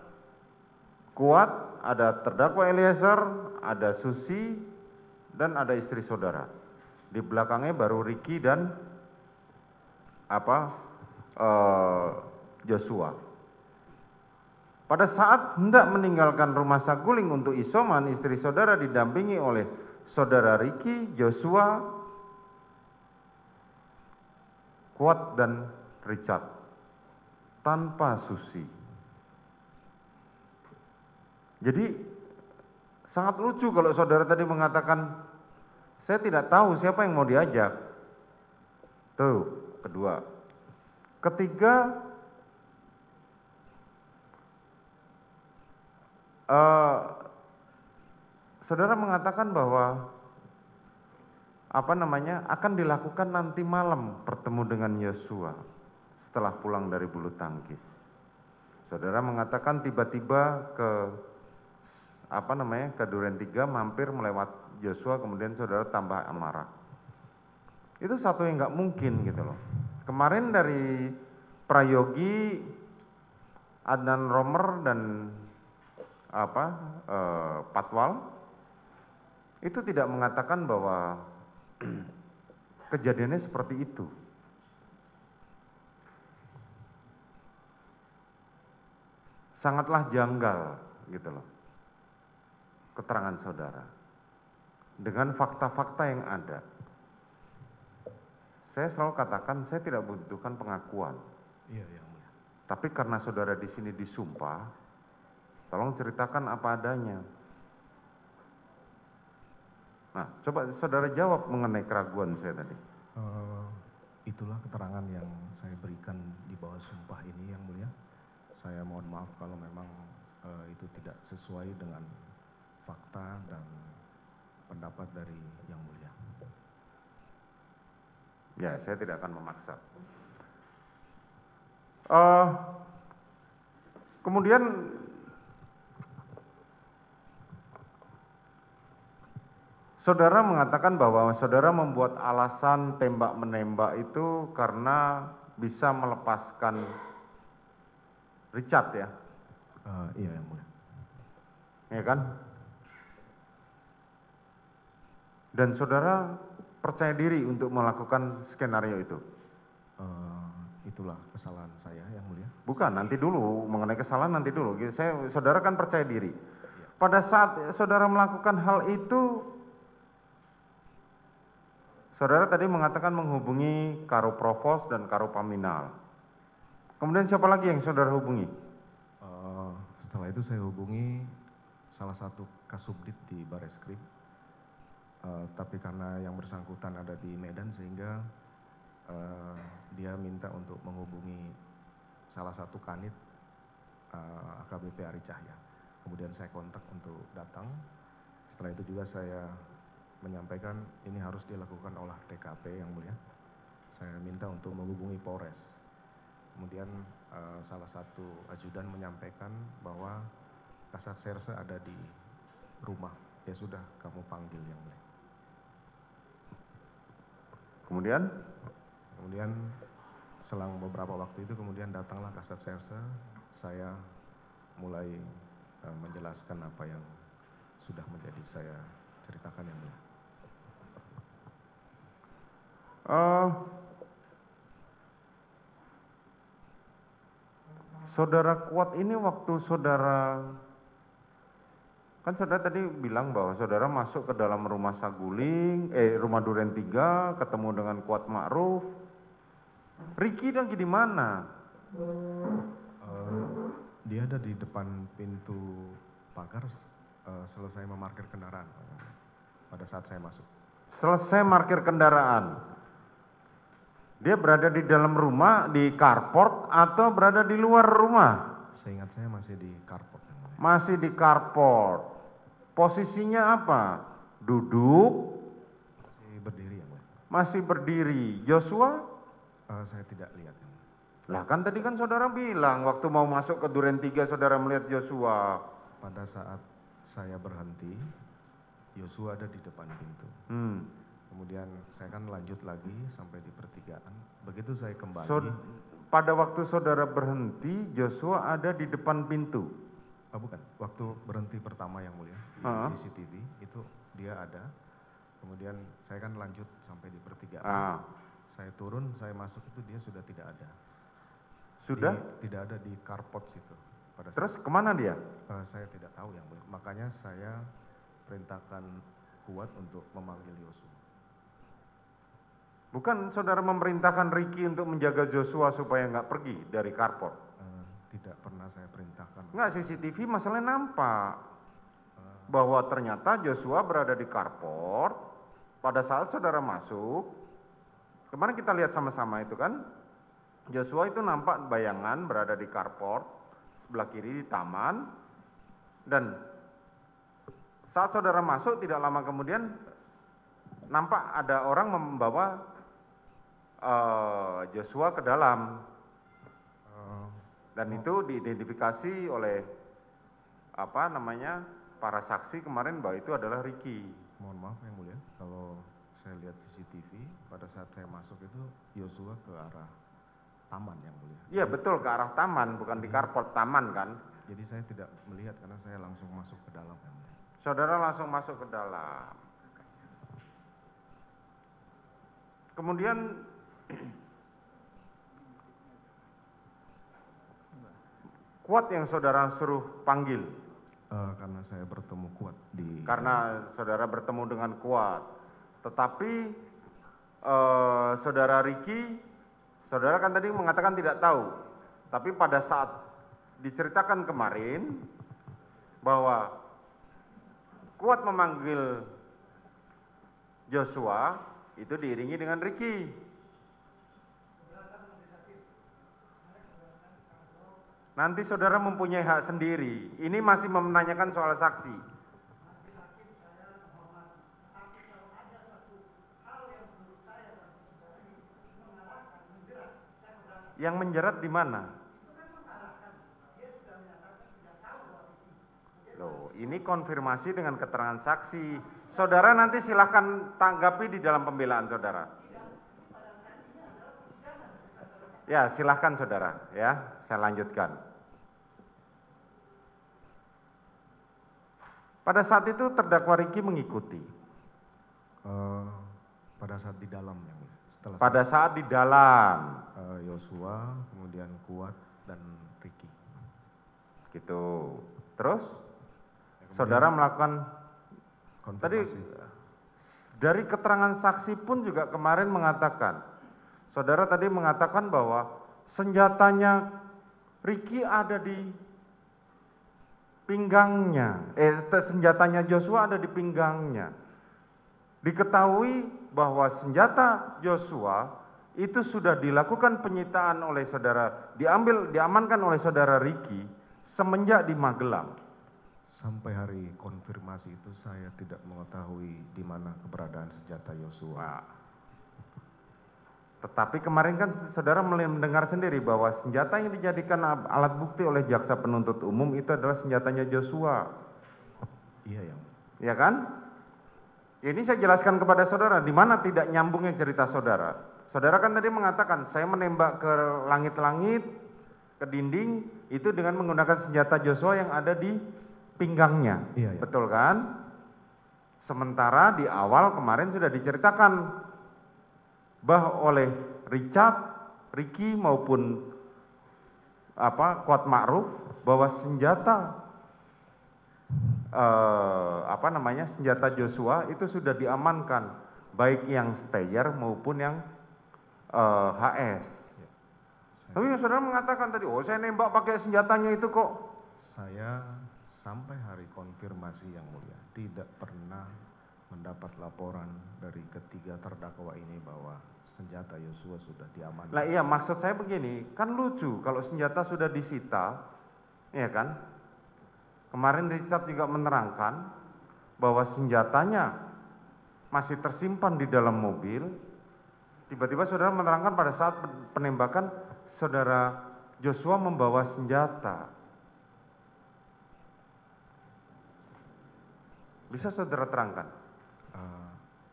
A: Kuat, ada terdakwa Eliezer, ada Susi, dan ada istri saudara. Di belakangnya baru Ricky dan Joshua. Pada saat hendak meninggalkan rumah Saguling untuk isoman, istri saudara didampingi oleh saudara Ricky, Joshua, Kuat dan Richard, tanpa Susi. Jadi sangat lucu kalau saudara tadi mengatakan saya tidak tahu siapa yang mau diajak. Tuh, kedua. Ketiga, saudara mengatakan bahwa akan dilakukan nanti malam bertemu dengan Yosua setelah pulang dari bulu tangkis. Saudara mengatakan tiba-tiba ke ke Duren 3 mampir melewat Joshua, kemudian saudara tambah amarah. Itu satu yang nggak mungkin gitu loh. Kemarin dari Prayogi, Adnan Romer dan Patwal itu tidak mengatakan bahwa kejadiannya seperti itu. Sangatlah janggal gitu loh keterangan saudara dengan fakta-fakta yang ada. Saya selalu katakan saya tidak membutuhkan pengakuan.
B: Iya, yang mulia.
A: Tapi karena saudara di sini disumpah, tolong ceritakan apa adanya. Nah, coba saudara jawab mengenai keraguan saya tadi.
B: Itulah keterangan yang saya berikan di bawah sumpah ini, yang mulia. Saya mohon maaf kalau memang itu tidak sesuai dengan fakta dan pendapat dari yang mulia.
A: Ya, saya tidak akan memaksa. Kemudian saudara mengatakan bahwa saudara membuat alasan tembak-menembak itu karena bisa melepaskan Richard ya?
B: Iya, yang mulia.
A: Ya kan? Dan saudara percaya diri untuk melakukan skenario itu?
B: Itulah kesalahan saya, yang mulia.
A: Bukan, nanti dulu, mengenai kesalahan nanti dulu. Saudara kan percaya diri. Pada saat saudara melakukan hal itu, saudara tadi mengatakan menghubungi Karo Provos dan Karo Paminal. Kemudian siapa lagi yang saudara hubungi?
B: Setelah itu saya hubungi salah satu kasubdit di Bareskrim. Tapi karena yang bersangkutan ada di Medan, sehingga dia minta untuk menghubungi salah satu kanit AKBP Ari Cahya. Kemudian saya kontak untuk datang. Setelah itu juga saya menyampaikan ini harus dilakukan olah TKP, yang mulia. Saya minta untuk menghubungi Polres. Kemudian salah satu ajudan menyampaikan bahwa Kasat Serse ada di rumah. Ya sudah, kamu panggil, yang mulia. Kemudian selang beberapa waktu itu kemudian datanglah Kasat Serse. Saya mulai menjelaskan apa yang sudah menjadi saya ceritakan, yang mulia.
A: Saudara Kuat ini waktu saudara, kan saudara tadi bilang bahwa saudara masuk ke dalam rumah Saguling, rumah Duren 3, ketemu dengan Kuat Ma'ruf. Ricky lagi di mana?
B: Dia ada di depan pintu pagar selesai memarkir kendaraan pada saat saya masuk.
A: Selesai markir kendaraan. Dia berada di dalam rumah, di carport, atau berada di luar rumah?
B: Seingat saya masih di carport, yang mulia.
A: Masih di carport. Posisinya apa? Duduk?
B: Masih berdiri, yang mulia.
A: Masih berdiri. Joshua?
B: Saya tidak lihat, yang mulia.
A: Lah kan tadi kan saudara bilang waktu mau masuk ke Duren 3 saudara melihat Joshua.
B: Pada saat saya berhenti, Joshua ada di depan pintu. Kemudian saya kan lanjut lagi sampai di pertigaan. Begitu saya kembali.
A: Pada waktu saudara berhenti, Joshua ada di depan pintu?
B: Bukan, waktu berhenti pertama, yang mulia, di CCTV itu dia ada. Kemudian saya kan lanjut sampai di pertigaan. Saya turun, saya masuk itu dia sudah tidak ada.
A: Sudah?
B: Tidak ada di carport situ.
A: Terus kemana dia?
B: Saya tidak tahu, yang mulia. Makanya saya perintahkan Kuat untuk memanggil Joshua.
A: Bukan saudara memerintahkan Ricky untuk menjaga Joshua supaya nggak pergi dari carport?
B: Tidak pernah saya perintahkan.
A: Nggak, CCTV masalahnya nampak bahwa ternyata Joshua berada di carport pada saat saudara masuk. Kemarin kita lihat sama-sama itu kan, Joshua itu nampak bayangan berada di carport sebelah kiri di taman, dan saat saudara masuk tidak lama kemudian nampak ada orang membawa Joshua ke dalam, dan itu diidentifikasi oleh para saksi kemarin bahwa itu adalah Ricky.
B: Mohon maaf yang mulia, kalau saya lihat CCTV pada saat saya masuk itu Yosua ke arah taman yang mulia.
A: Iya betul, ke arah taman, bukan di carport, taman kan.
B: Jadi saya tidak melihat karena saya langsung masuk ke dalam yang mulia.
A: Saudara langsung masuk ke dalam. Kemudian Kuat yang saudara suruh panggil.
B: Karena saya bertemu Kuat di...
A: Karena saudara bertemu dengan Kuat. Tetapi saudara Ricky, saudara kan tadi mengatakan tidak tahu. Tapi pada saat diceritakan kemarin bahwa Kuat memanggil Joshua, itu diiringi dengan Ricky. Nanti saudara mempunyai hak sendiri. Ini masih menanyakan soal saksi. Yang menjerat di mana? Loh, ini konfirmasi dengan keterangan saksi. Saudara nanti silahkan tanggapi di dalam pembelaan saudara. Ya, silahkan saudara. Ya, saya lanjutkan. Pada saat itu terdakwa Ricky mengikuti.
B: Pada saat di dalam yang setelah
A: pada saat di dalam
B: Yosua, kemudian Kuat dan Ricky.
A: Gitu. Terus saudara melakukan tadi dari keterangan saksi pun juga kemarin mengatakan, saudara tadi mengatakan bahwa senjatanya Ricky ada di pinggangnya, senjatanya Joshua ada di pinggangnya. Diketahui bahwa senjata Joshua itu sudah dilakukan penyitaan oleh saudara, diamankan oleh saudara Ricky semenjak di Magelang.
B: Sampai hari konfirmasi itu saya tidak mengetahui di mana keberadaan senjata Joshua.
A: Tetapi kemarin kan saudara mendengar sendiri bahwa senjata yang dijadikan alat bukti oleh jaksa penuntut umum itu adalah senjatanya Joshua.
B: Iya yang.
A: Ya kan? Ini saya jelaskan kepada saudara di mana tidak nyambungnya cerita saudara. Saudara kan tadi mengatakan saya menembak ke langit-langit, ke dinding itu dengan menggunakan senjata Joshua yang ada di pinggangnya.
B: Iya, iya.
A: Betul kan? Sementara di awal kemarin sudah diceritakan bahwa oleh Richard, Ricky maupun Kuat Ma'ruf bahwa senjata senjata Joshua itu sudah diamankan, baik yang Steyr maupun yang HS. Tapi saudara mengatakan tadi, oh saya nembak pakai senjatanya itu kok.
B: Saya sampai hari konfirmasi yang mulia tidak pernah mendapat laporan dari ketiga terdakwa ini bahwa senjata Joshua sudah diamankan.
A: Lah iya, maksud saya begini, kan lucu kalau senjata sudah disita, ya kan? Kemarin Richard juga menerangkan bahwa senjatanya masih tersimpan di dalam mobil. Tiba-tiba saudara menerangkan pada saat penembakan saudara Joshua membawa senjata. Bisa saudara terangkan?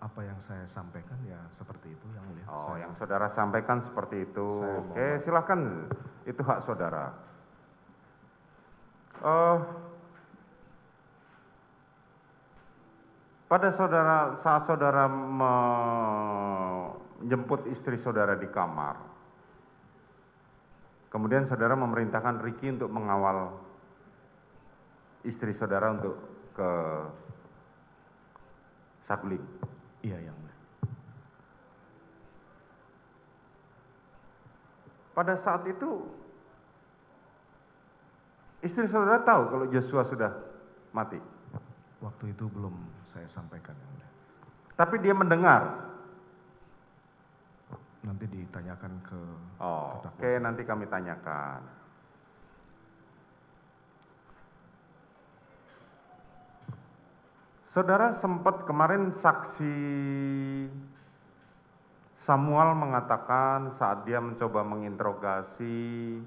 B: Apa yang saya sampaikan ya seperti itu yang mulia.
A: Oh, yang saudara sampaikan seperti itu. Oke, silahkan. Itu hak saudara. Pada saat saudara menjemput istri saudara di kamar, kemudian saudara memerintahkan Ricky untuk mengawal istri saudara untuk ke Saguling.
B: Iya yang mulia.
A: Pada saat itu istri saudara tahu kalau Joshua sudah mati.
B: Waktu itu belum saya sampaikan yang mulia.
A: Tapi dia mendengar.
B: Nanti ditanyakan ke terdakwa.
A: Oke, nanti kami tanyakan. Saudara sempat kemarin saksi Samuel mengatakan saat dia mencoba menginterogasi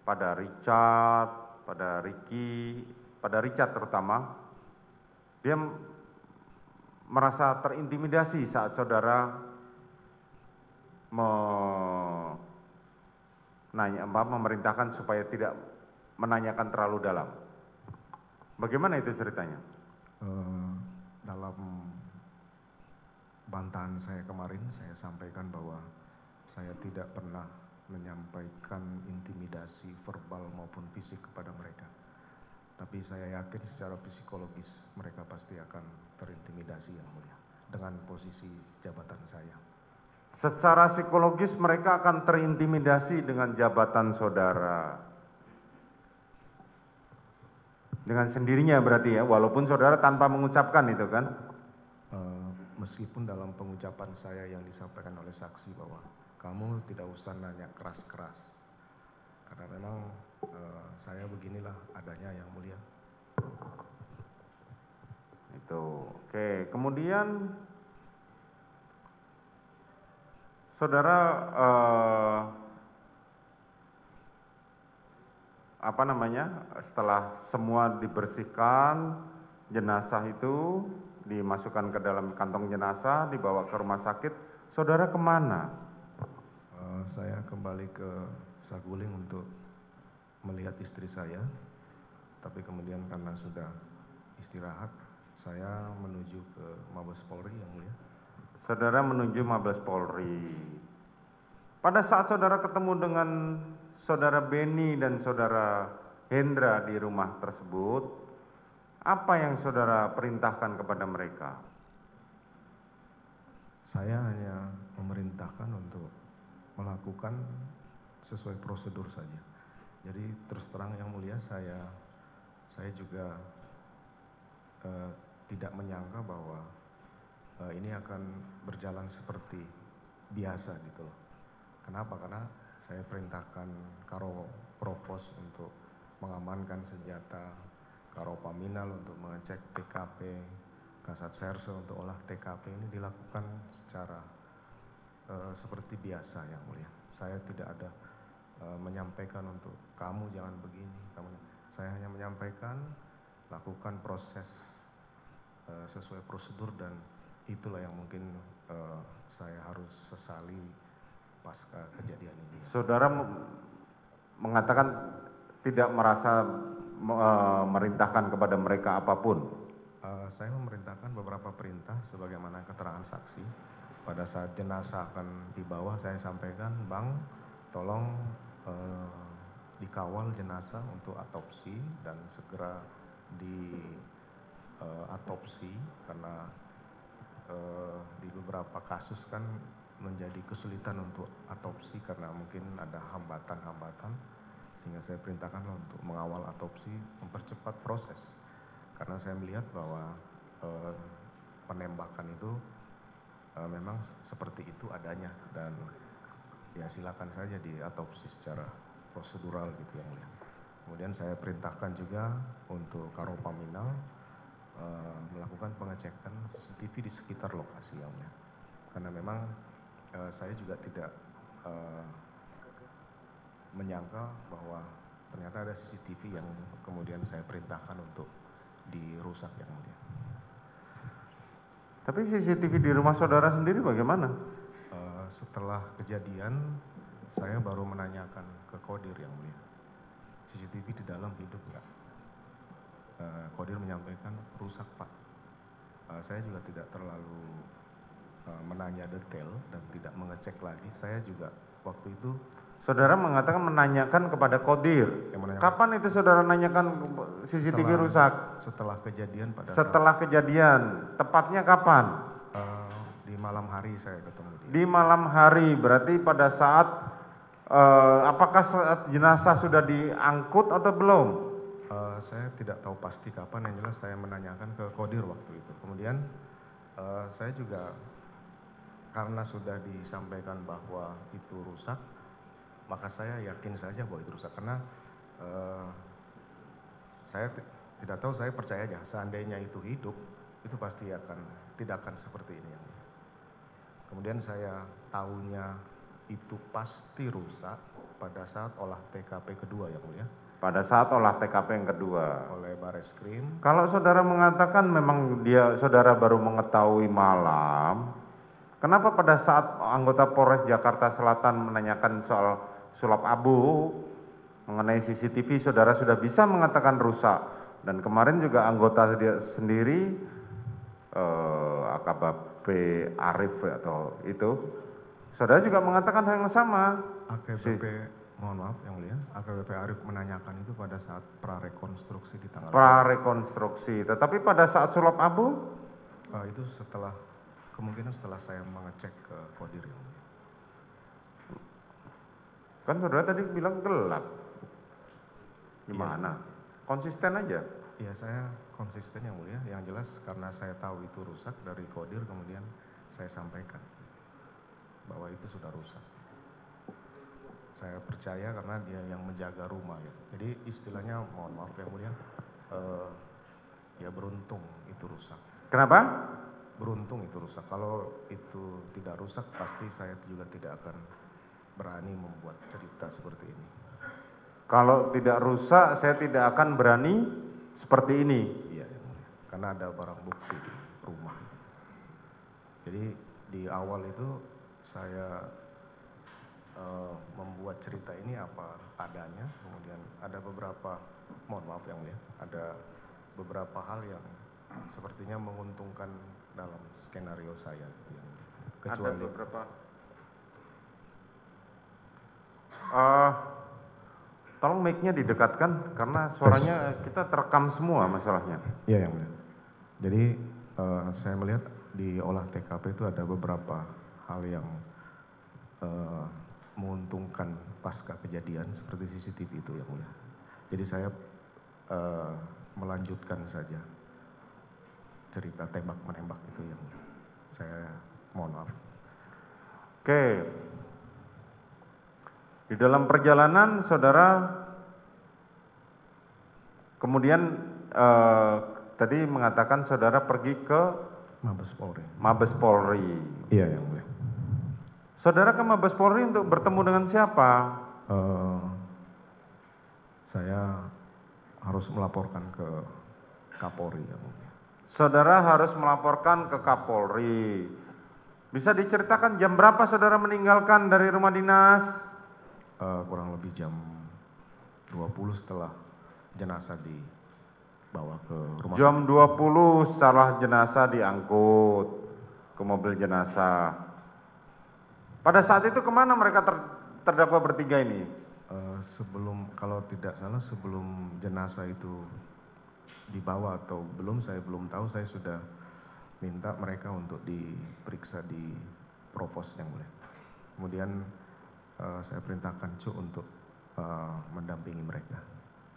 A: pada Richard, pada Ricky, pada Richard terutama, dia merasa terintimidasi saat saudara memerintahkan supaya tidak menanyakan terlalu dalam. Bagaimana itu ceritanya?
B: Dalam bantahan saya kemarin, saya sampaikan bahwa saya tidak pernah menyampaikan intimidasi verbal maupun fisik kepada mereka. Tapi saya yakin secara psikologis mereka pasti akan terintimidasi yang mulia dengan posisi jabatan saya.
A: Secara psikologis mereka akan terintimidasi dengan jabatan saudara. Dengan sendirinya berarti ya, walaupun saudara tanpa mengucapkan itu kan?
B: Meskipun dalam pengucapan saya yang disampaikan oleh saksi bahwa kamu tidak usah nanya keras-keras. Karena memang saya beginilah adanya yang mulia.
A: Itu, oke. Kemudian saudara setelah semua dibersihkan, jenazah itu dimasukkan ke dalam kantong jenazah, dibawa ke rumah sakit, saudara kemana?
B: Saya kembali ke Saguling untuk melihat istri saya, tapi kemudian karena sudah istirahat, saya menuju ke Mabes Polri yang mulia.
A: Saudara menuju Mabes Polri. Pada saat saudara ketemu dengan saudara Beni dan saudara Hendra di rumah tersebut, apa yang saudara perintahkan kepada mereka?
B: Saya hanya memerintahkan untuk melakukan sesuai prosedur saja. Jadi terus terang yang mulia, saya juga tidak menyangka bahwa ini akan berjalan seperti biasa gitu loh. Kenapa? Karena saya perintahkan Karo Propos untuk mengamankan senjata, Karo Paminal untuk mengecek TKP, Kasat Serse untuk olah TKP. Ini dilakukan secara seperti biasa yang mulia. Saya tidak ada menyampaikan untuk kamu jangan begini, saya hanya menyampaikan lakukan proses sesuai prosedur, dan itulah yang mungkin saya harus sesali pasca kejadian ini.
A: Saudara mengatakan tidak merasa merintahkan kepada mereka apapun?
B: Saya memerintahkan beberapa perintah sebagaimana keterangan saksi. Pada saat jenazah akan dibawa, saya sampaikan, Bang, tolong dikawal jenazah untuk autopsi dan segera diatopsi, karena di beberapa kasus kan menjadi kesulitan untuk autopsi karena mungkin ada hambatan-hambatan, sehingga saya perintahkan untuk mengawal autopsi, mempercepat proses. Karena saya melihat bahwa penembakan itu memang seperti itu adanya, dan ya silakan saja diatopsi secara prosedural gitu yang mulia. Kemudian saya perintahkan juga untuk Karo Paminal melakukan pengecekan CCTV di sekitar lokasi yang mulia. Karena memang saya juga tidak menyangka bahwa ternyata ada CCTV yang kemudian saya perintahkan untuk dirusak yang mulia.
A: Tapi CCTV di rumah saudara sendiri bagaimana?
B: Setelah kejadian, saya baru menanyakan ke Kodir yang mulia, CCTV di dalam hidup nggak? Kodir menyampaikan rusak Pak. Saya juga tidak terlalu menanya detail dan tidak mengecek lagi. Saya juga waktu itu.
A: Saudara mengatakan menanyakan kepada Kodir. Kapan itu saudara nanyakan CCTV rusak?
B: Setelah kejadian
A: Setelah kejadian, tepatnya kapan?
B: Di malam hari saya ketemu dia.
A: Di malam hari, berarti pada saat apakah saat jenazah sudah diangkut atau belum?
B: Saya tidak tahu pasti kapan, yang jelas saya menanyakan ke Kodir waktu itu. Kemudian saya juga karena sudah disampaikan bahwa itu rusak, maka saya yakin saja bahwa itu rusak, karena saya tidak tahu, saya percaya aja seandainya itu hidup, itu pasti tidak akan seperti ini. Kemudian saya tahunya itu pasti rusak pada saat olah TKP kedua yang mulia.
A: Pada saat olah TKP yang kedua.
B: oleh Bareskrim.
A: Kalau saudara mengatakan memang saudara baru mengetahui malam, kenapa pada saat anggota Polres Jakarta Selatan menanyakan soal sulap abu mengenai CCTV, saudara sudah bisa mengatakan rusak. Dan kemarin juga anggota dia sendiri, AKBP Arif atau itu, saudara juga mengatakan hal yang sama.
B: AKBP, mohon maaf yang mulia, AKBP Arif menanyakan itu pada saat prarekonstruksi di tanggal
A: Prarekonstruksi, tetapi pada saat sulap abu,
B: itu kemungkinan setelah saya mengecek ke Kodir yang mulia.
A: kan saudara tadi bilang gelap. Gimana? Konsisten aja.
B: Iya, saya konsisten yang mulia. Yang jelas karena saya tahu itu rusak dari Kodir, kemudian saya sampaikan bahwa itu sudah rusak. Saya percaya karena dia yang menjaga rumah ya. Jadi istilahnya, mohon maaf yang mulia, ya beruntung itu rusak.
A: Kenapa?
B: Beruntung itu rusak. Kalau itu tidak rusak, pasti saya juga tidak akan berani membuat cerita seperti ini.
A: Kalau tidak rusak, saya tidak akan berani seperti ini.
B: Iya, yang mulia. Karena ada barang bukti di rumah. Jadi di awal itu saya membuat cerita ini apa adanya, kemudian ada beberapa, mohon maaf yang mulia, ada beberapa hal yang sepertinya menguntungkan dalam skenario saya. Kecuali
A: Ada beberapa. Tolong mic-nya didekatkan karena suaranya kita terekam semua masalahnya.
B: Iya yang mulia. Jadi saya melihat di olah TKP itu ada beberapa hal yang menguntungkan pasca kejadian seperti CCTV itu yang mulia. Jadi saya melanjutkan saja cerita tembak menembak itu yang mulia. Saya mohon maaf.
A: Oke. Di dalam perjalanan saudara kemudian tadi mengatakan saudara pergi ke
B: Mabes Polri.
A: Mabes Polri.
B: Iya yang mulia.
A: Saudara ke Mabes Polri untuk bertemu dengan siapa?
B: Saya harus melaporkan ke Kapolri yang mulia.
A: Saudara harus melaporkan ke Kapolri. Bisa diceritakan jam berapa saudara meninggalkan dari rumah dinas?
B: Kurang lebih jam 20 setelah jenazah dibawa ke rumah
A: Jam 20 setelah jenazah diangkut ke mobil jenazah. Pada saat itu kemana mereka terdakwa bertiga ini?
B: Sebelum, kalau tidak salah sebelum jenazah itu dibawa atau belum, saya belum tahu. Saya sudah minta mereka untuk diperiksa di Provos yang mulia. Kemudian saya perintahkan Cuk untuk mendampingi mereka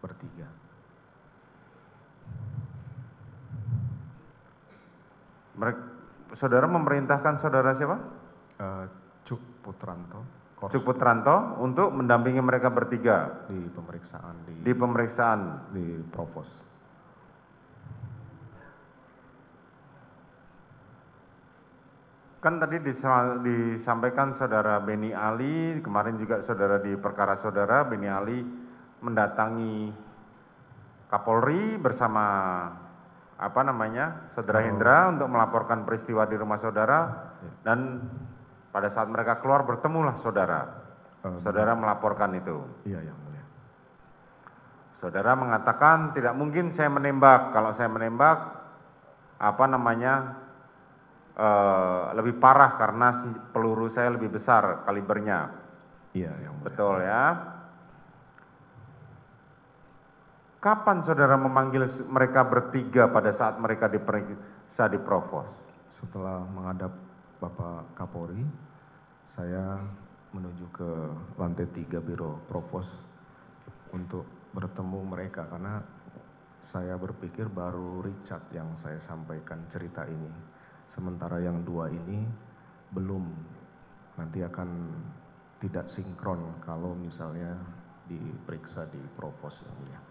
B: bertiga.
A: Saudara memerintahkan saudara siapa?
B: Cuk Putranto.
A: Cuk Putranto untuk mendampingi mereka bertiga
B: di pemeriksaan
A: di
B: Provos.
A: Kan tadi disampaikan saudara Beni Ali, kemarin juga saudara di perkara saudara Beni Ali mendatangi Kapolri bersama saudara Hendra untuk melaporkan peristiwa di rumah saudara, dan pada saat mereka keluar bertemulah saudara. Saudara melaporkan itu.
B: Iya yang mulia.
A: Saudara mengatakan tidak mungkin saya menembak. Kalau saya menembak lebih parah karena peluru saya lebih besar kalibernya.
B: Iya yang mulia.
A: Betul ya. Kapan saudara memanggil mereka bertiga pada saat mereka diperiksa di Provos?
B: Setelah menghadap Bapak Kapolri, saya menuju ke lantai 3 Biro Provos untuk bertemu mereka karena saya berpikir baru Richard yang saya sampaikan cerita ini. Sementara yang dua ini belum, nanti akan tidak sinkron kalau misalnya diperiksa di Provos yang mulia.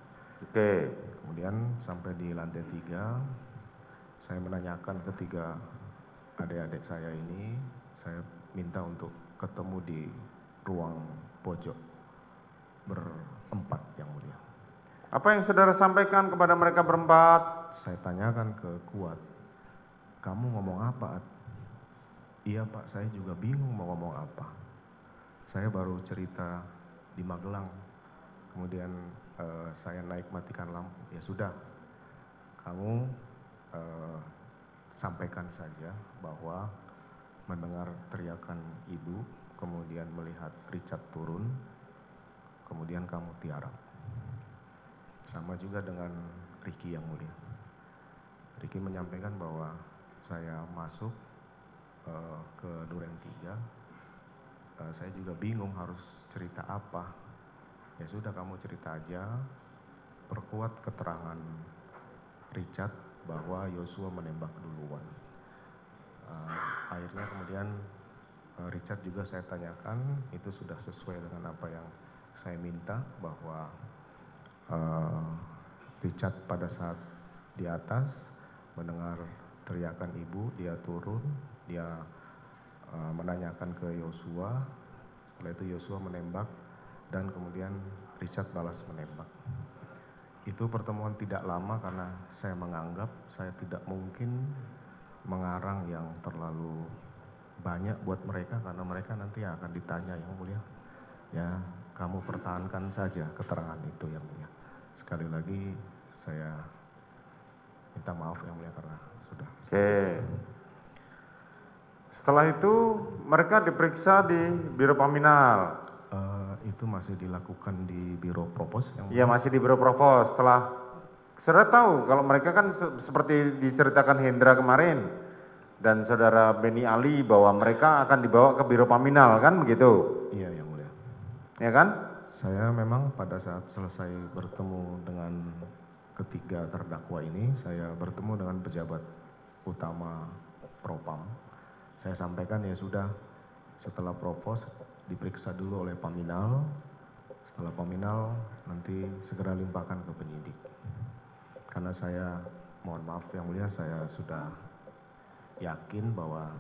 A: Oke.
B: Kemudian sampai di lantai 3, saya menanyakan ketiga adik-adik saya ini, saya minta untuk ketemu di ruang pojok berempat yang mulia.
A: Apa yang saudara sampaikan kepada mereka berempat?
B: Saya tanyakan ke Kuat, kamu ngomong apa? Iya Pak, saya juga bingung mau ngomong apa. Saya baru cerita di Magelang, kemudian saya naik matikan lampu. Ya sudah, kamu sampaikan saja bahwa mendengar teriakan ibu, kemudian melihat Richard turun, kemudian kamu tiarap. Sama juga dengan Ricky yang mulia. Ricky menyampaikan bahwa saya masuk ke Duren 3, saya juga bingung harus cerita apa. Ya sudah, kamu cerita aja, perkuat keterangan Richard bahwa Yosua menembak duluan. Akhirnya kemudian Richard juga saya tanyakan, itu sudah sesuai dengan apa yang saya minta, bahwa Richard pada saat di atas mendengar teriakan ibu, dia turun, dia menanyakan ke Yosua, setelah itu Yosua menembak, dan kemudian Richard balas menembak. Itu pertemuan tidak lama karena saya menganggap saya tidak mungkin mengarang yang terlalu banyak buat mereka, karena mereka nanti akan ditanya, yang mulia. Ya, kamu pertahankan saja keterangan itu, yang mulia. Sekali lagi saya minta maaf, yang mulia, karena sudah.
A: Oke. Setelah itu mereka diperiksa di Biro Paminal.
B: Itu masih dilakukan di Biro Propos, yang mulia.
A: Iya, masih di Biro Propos. Setelah saudara tahu kalau mereka kan seperti diceritakan Hendra kemarin dan saudara Beni Ali bahwa mereka akan dibawa ke Biro Paminal, kan begitu?
B: Iya, yang mulia.
A: Ya kan?
B: Saya memang pada saat selesai bertemu dengan ketiga terdakwa ini, saya bertemu dengan pejabat utama Propam. Saya sampaikan, ya sudah, setelah Propos diperiksa dulu oleh Paminal, setelah Paminal nanti segera limpahkan ke penyidik. Karena saya, mohon maaf yang mulia, saya sudah yakin bahwa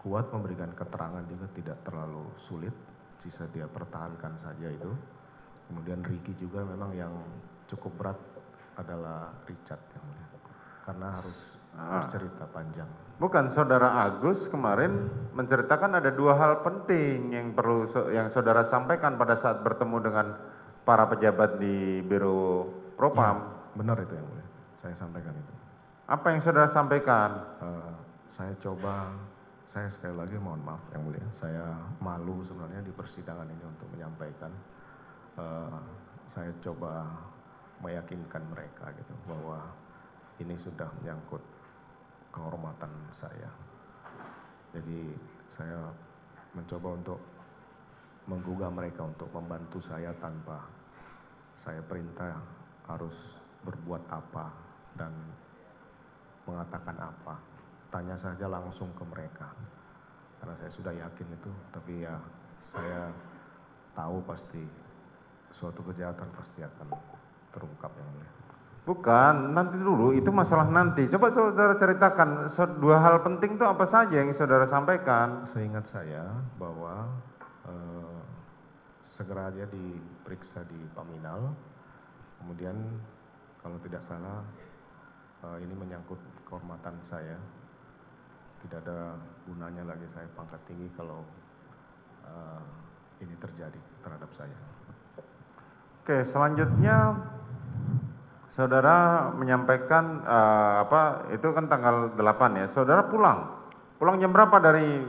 B: Kuat memberikan keterangan juga tidak terlalu sulit, sisa dia pertahankan saja itu. Kemudian Ricky juga memang yang cukup berat adalah Richard, yang mulia, karena harus bercerita panjang.
A: Bukan, saudara Agus kemarin menceritakan ada dua hal penting yang perlu yang saudara sampaikan pada saat bertemu dengan para pejabat di Biro Propam.
B: Ya, benar itu, yang mulia, saya sampaikan itu.
A: Apa yang saudara sampaikan?
B: Saya sekali lagi mohon maaf, yang mulia, saya malu sebenarnya di persidangan ini untuk menyampaikan. Saya coba meyakinkan mereka gitu bahwa ini sudah menyangkut kehormatan saya. Jadi saya mencoba untuk menggugah mereka untuk membantu saya tanpa saya perintah harus berbuat apa dan mengatakan apa. Tanya saja langsung ke mereka, karena saya sudah yakin itu. Tapi ya, saya tahu pasti suatu kejahatan pasti akan terungkap, yang mulia.
A: Bukan, nanti dulu, itu masalah nanti. Coba saudara ceritakan dua hal penting itu apa saja yang saudara sampaikan.
B: Seingat saya bahwa segera aja diperiksa di Paminal, kemudian kalau tidak salah ini menyangkut kehormatan saya. Tidak ada gunanya lagi saya pangkat tinggi kalau ini terjadi terhadap saya.
A: Oke, selanjutnya saudara menyampaikan itu kan tanggal 8 ya. Saudara pulang jam berapa dari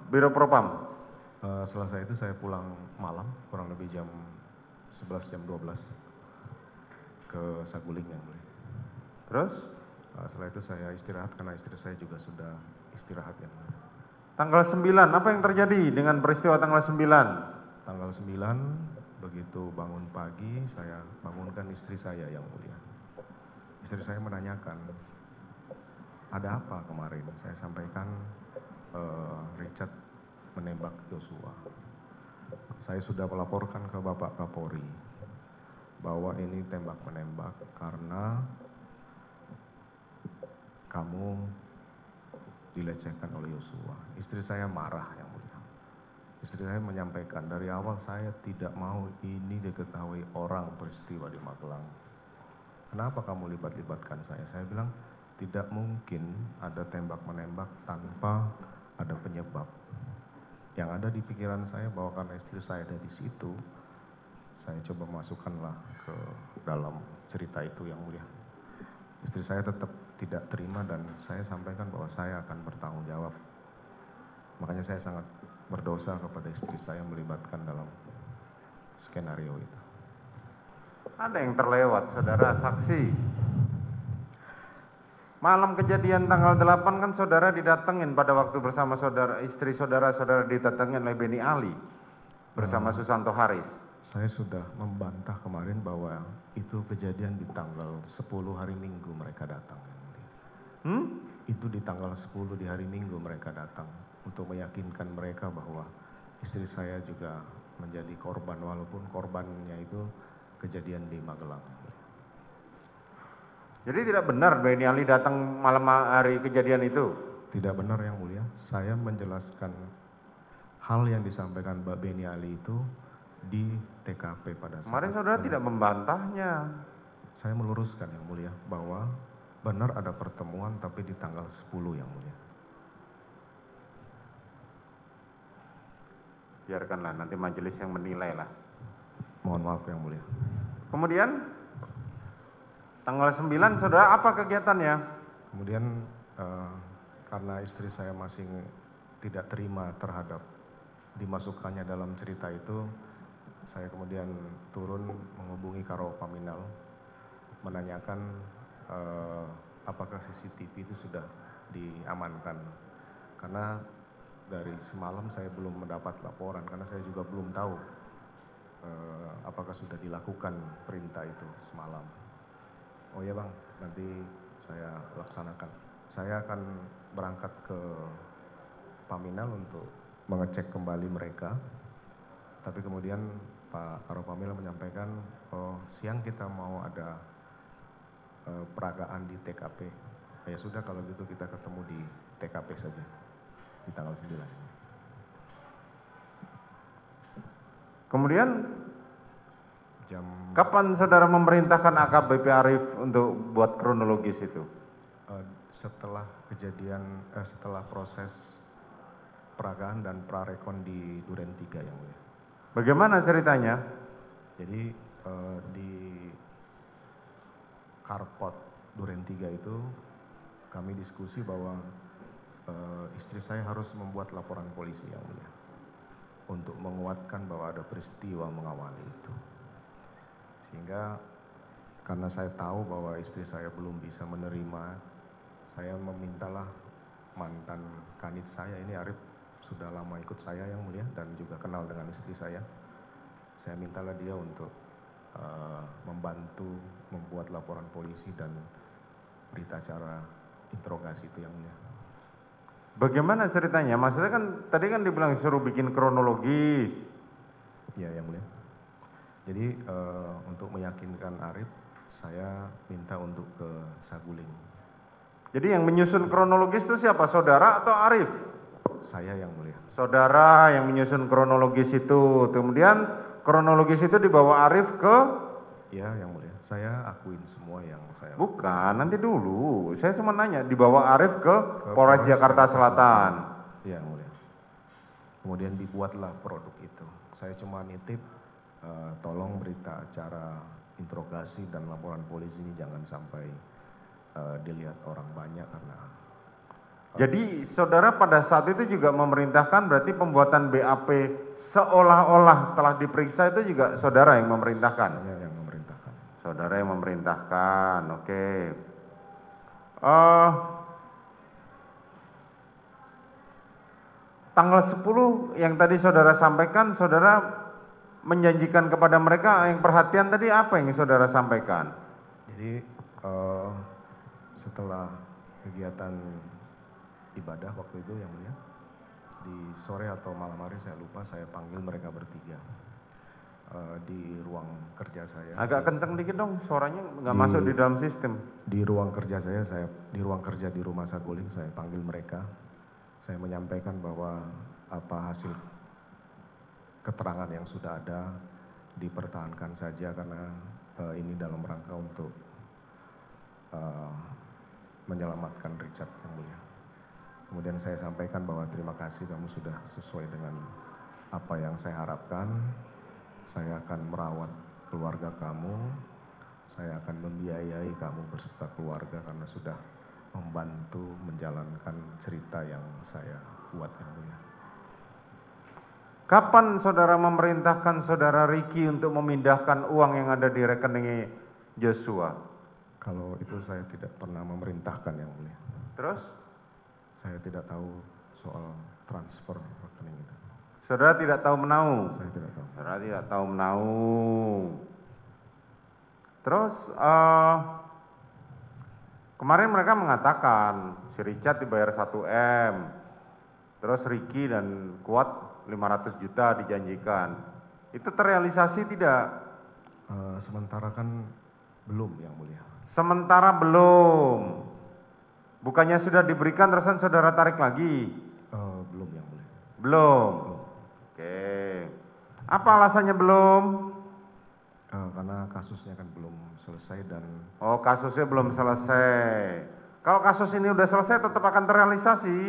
A: Biro Propam?
B: Selesai itu saya pulang malam, kurang lebih jam 11, jam 12 ke Saguling, yang mulia.
A: Terus?
B: Setelah itu saya istirahat karena istri saya juga sudah istirahat, yang mulia.
A: Tanggal 9, apa yang terjadi dengan peristiwa tanggal 9?
B: Tanggal 9, begitu bangun pagi, saya bangunkan istri saya, yang mulia. Istri saya menanyakan, ada apa kemarin? Saya sampaikan Richard menembak Yosua. Saya sudah melaporkan ke Bapak Kapolri bahwa ini tembak menembak karena kamu dilecehkan oleh Yosua. Istri saya marah, yang mulia. Istri saya menyampaikan, dari awal saya tidak mau ini diketahui orang peristiwa di Magelang. Kenapa kamu libatkan saya? Saya bilang, tidak mungkin ada tembak-menembak tanpa ada penyebab. Yang ada di pikiran saya bahwa karena istri saya ada di situ, saya coba masukkanlah ke dalam cerita itu yang mulia. Istri saya tetap tidak terima dan saya sampaikan bahwa saya akan bertanggung jawab. Makanya saya sangat berdosa kepada istri saya melibatkan dalam skenario itu.
A: Ada yang terlewat, saudara saksi. Malam kejadian tanggal 8 kan saudara didatengin pada waktu bersama saudara, istri saudara didatengin oleh Beni Ali bersama Susanto Haris.
B: Saya sudah membantah kemarin bahwa itu kejadian di tanggal 10 hari Minggu mereka datang. Itu di tanggal 10 di hari Minggu mereka datang untuk meyakinkan mereka bahwa istri saya juga menjadi korban walaupun korbannya itu kejadian di Magelang.
A: Jadi tidak benar Beni Ali datang malam hari kejadian itu?
B: Tidak benar yang mulia. Saya menjelaskan hal yang disampaikan Mbak Beni Ali itu di TKP pada saat.
A: Kemarin saudara tidak membantahnya.
B: Saya meluruskan yang mulia bahwa benar ada pertemuan tapi di tanggal 10 yang mulia.
A: Biarkanlah nanti majelis yang menilai lah.
B: Mohon maaf yang mulia.
A: Kemudian tanggal 9 saudara apa kegiatannya?
B: Kemudian karena istri saya masih tidak terima terhadap dimasukkannya dalam cerita itu, saya kemudian turun menghubungi Karo Paminal menanyakan apakah CCTV itu sudah diamankan. Karena dari semalam saya belum mendapat laporan karena saya juga belum tahu apakah sudah dilakukan perintah itu semalam. Oh ya bang, nanti saya laksanakan. Saya akan berangkat ke Paminal untuk mengecek kembali mereka. Tapi kemudian Pak Karo Paminal menyampaikan, oh siang kita mau ada peragaan di TKP. Ya sudah kalau gitu kita ketemu di TKP saja di tanggal 9.
A: Kemudian
B: Jam
A: kapan saudara memerintahkan AKBP Arif untuk buat kronologis itu?
B: setelah kejadian, setelah proses peragaan dan prarekon di Duren 3 yang mulia.
A: Bagaimana ceritanya?
B: Jadi di Karpot Duren 3 itu kami diskusi bahwa istri saya harus membuat laporan polisi yang mulia untuk menguatkan bahwa ada peristiwa mengawali itu. Sehingga karena saya tahu bahwa istri saya belum bisa menerima, saya memintalah mantan kanit saya, ini Arif sudah lama ikut saya yang mulia dan juga kenal dengan istri saya. Saya mintalah dia untuk membantu membuat laporan polisi dan berita acara interogasi itu yang mulia.
A: Bagaimana ceritanya? Maksudnya kan tadi kan dibilang suruh bikin kronologis.
B: Ya yang mulia. Jadi untuk meyakinkan Arif, saya minta untuk ke Saguling.
A: Jadi yang menyusun kronologis itu siapa? Saudara atau Arif?
B: Saya yang mulia.
A: Saudara yang menyusun kronologis itu. Kemudian kronologis itu dibawa Arif ke?
B: Ya yang mulia. Saya akuin semua yang saya.
A: Bukan, nanti dulu. Saya cuma nanya, dibawa Arif ke Polres Jakarta Selatan.
B: Ya yang mulia. Kemudian dibuatlah produk itu. Saya cuma nitip, tolong berita acara interogasi dan laporan polisi ini jangan sampai dilihat orang banyak karena.
A: Jadi saudara pada saat itu juga memerintahkan berarti pembuatan BAP seolah-olah telah diperiksa itu juga saudara yang memerintahkan?
B: Saya yang memerintahkan.
A: Saudara yang memerintahkan, oke. Tanggal 10 yang tadi saudara sampaikan, saudara menjanjikan kepada mereka yang perhatian tadi apa yang saudara sampaikan?
B: Jadi setelah kegiatan ibadah waktu itu yang mulia, di sore atau malam hari saya lupa, saya panggil mereka bertiga di ruang kerja saya.
A: Agak kenceng dikit dong, suaranya nggak masuk di dalam sistem.
B: Di ruang kerja saya di ruang kerja di rumah Saguling, saya panggil mereka. Saya menyampaikan bahwa apa hasil keterangan yang sudah ada dipertahankan saja karena ini dalam rangka untuk menyelamatkan Richard yang mulia. Kemudian saya sampaikan bahwa terima kasih kamu sudah sesuai dengan apa yang saya harapkan. Saya akan merawat keluarga kamu, saya akan membiayai kamu beserta keluarga karena sudah membantu menjalankan cerita yang saya buat yang mulia.
A: Kapan saudara memerintahkan saudara Ricky untuk memindahkan uang yang ada di rekening Joshua?
B: Kalau itu saya tidak pernah memerintahkan yang mulia.
A: Terus?
B: Saya tidak tahu soal transfer rekening itu.
A: Saudara tidak tahu menau?
B: Saya tidak tahu.
A: Saudara tidak tahu menau. Terus kemarin mereka mengatakan si Richard dibayar 1 M. Terus Ricky dan Kuat 500 juta dijanjikan. Itu terrealisasi tidak?
B: Sementara kan belum yang mulia. Sementara
A: belum. Bukannya sudah diberikan terusan saudara tarik lagi?
B: Belum yang mulia.
A: Belum. Oke. Apa alasannya belum?
B: Karena kasusnya kan belum selesai dan...
A: Oh, kasusnya belum selesai. Kalau kasus ini udah selesai tetap akan terrealisasi?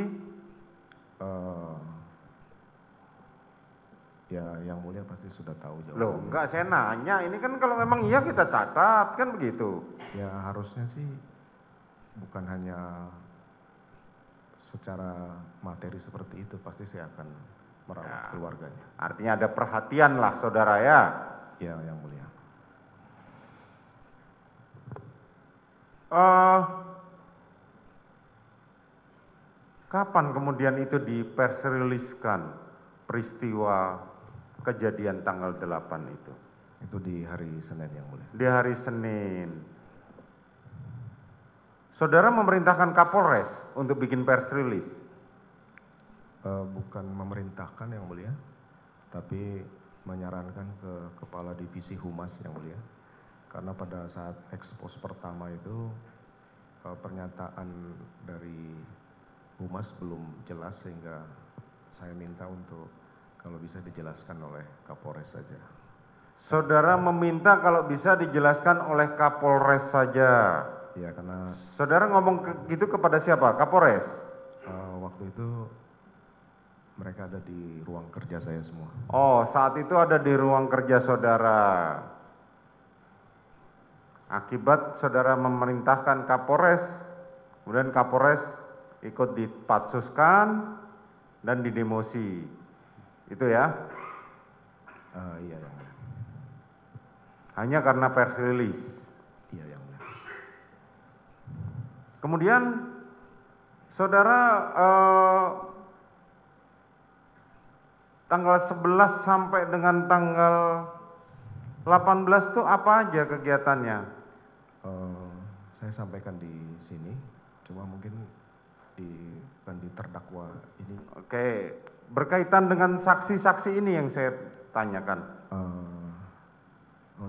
B: Ya yang mulia pasti sudah tahu jawabannya.
A: Loh, enggak, saya nanya. Ini kan kalau memang iya kita catat, kan begitu?
B: Ya harusnya sih bukan hanya secara materi seperti itu, pasti saya akan merawat keluarganya.
A: Artinya ada perhatian lah saudara ya?
B: Ya yang mulia.
A: Kapan kemudian itu di-press release-kan peristiwa kejadian tanggal 8 itu?
B: Itu di hari Senin yang mulia.
A: Di hari Senin. Saudara memerintahkan Kapolres untuk bikin press release?
B: Bukan memerintahkan yang mulia, tapi menyarankan ke Kepala Divisi Humas yang mulia. Karena pada saat ekspos pertama itu pernyataan dari Humas belum jelas sehingga saya minta untuk kalau bisa dijelaskan oleh Kapolres saja.
A: Saudara meminta kalau bisa dijelaskan oleh Kapolres saja?
B: Ya karena...
A: Saudara ngomong gitu kepada siapa? Kapolres?
B: Waktu itu mereka ada di ruang kerja saya semua.
A: Oh, saat itu ada di ruang kerja saudara. Akibat saudara memerintahkan Kapolres, kemudian Kapolres ikut dipatsuskan dan didemosi. Itu ya?
B: Iya yang mulia.
A: Hanya karena press release?
B: Iya yang mulia.
A: Kemudian saudara tanggal 11 sampai dengan tanggal 18 itu apa aja kegiatannya?
B: Saya sampaikan di sini, cuma mungkin di terdakwa ini.
A: Oke, berkaitan dengan saksi-saksi ini yang saya tanyakan.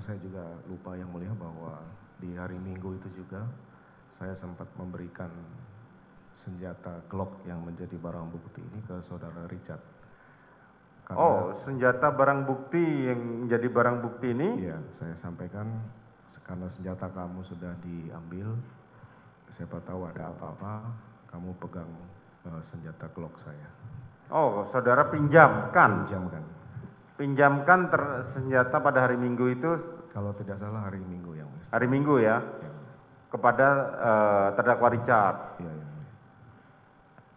B: Saya juga lupa yang mulia bahwa di hari Minggu itu juga saya sempat memberikan senjata Glock yang menjadi barang bukti ini ke saudara Richard.
A: Karena, senjata barang bukti yang menjadi barang bukti ini?
B: Iya, saya sampaikan karena senjata kamu sudah diambil, siapa tahu ada apa-apa, kamu pegang senjata Glock saya.
A: Oh, saudara pinjamkan?
B: Pinjamkan.
A: Pinjamkan senjata pada hari Minggu itu?
B: Kalau tidak salah hari Minggu yang mulia.
A: Hari Minggu ya? Ya. Kepada terdakwa Richard?
B: Iya, yang mulia.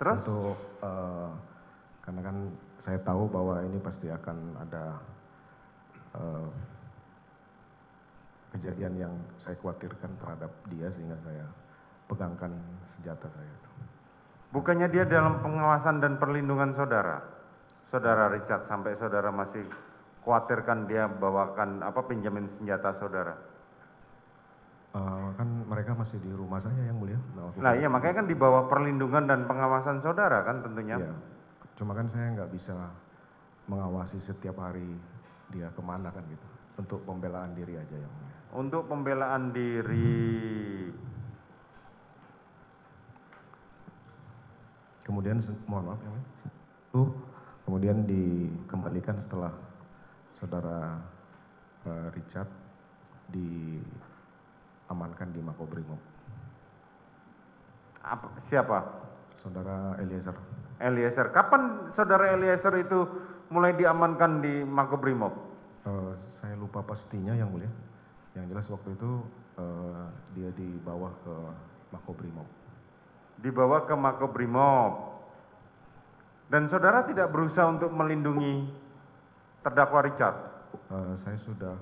A: Terus?
B: Untuk, karena kan saya tahu bahwa ini pasti akan ada kejadian yang saya khawatirkan terhadap dia sehingga saya pegangkan senjata saya.
A: Bukannya dia dalam pengawasan dan perlindungan saudara? Saudara Richard sampai saudara masih khawatirkan dia bawakan pinjamin senjata saudara?
B: Kan mereka masih di rumah saya yang mulia.
A: Nah iya makanya kan di bawah perlindungan dan pengawasan saudara kan tentunya?
B: Iya, cuma kan saya nggak bisa mengawasi setiap hari dia kemana kan gitu. Untuk pembelaan diri aja yang mulia.
A: Untuk pembelaan diri.
B: Kemudian mohon maaf ya, kemudian dikembalikan setelah saudara Richard diamankan di Makobrimob.
A: Siapa?
B: Saudara Eliezer.
A: Eliezer. Kapan saudara Eliezer itu mulai diamankan di Makobrimob?
B: Saya lupa pastinya yang mulia. Yang jelas waktu itu dia dibawa ke Makobrimob.
A: Dibawa ke Makobrimob. Dan saudara tidak berusaha untuk melindungi terdakwa Richard?
B: Saya sudah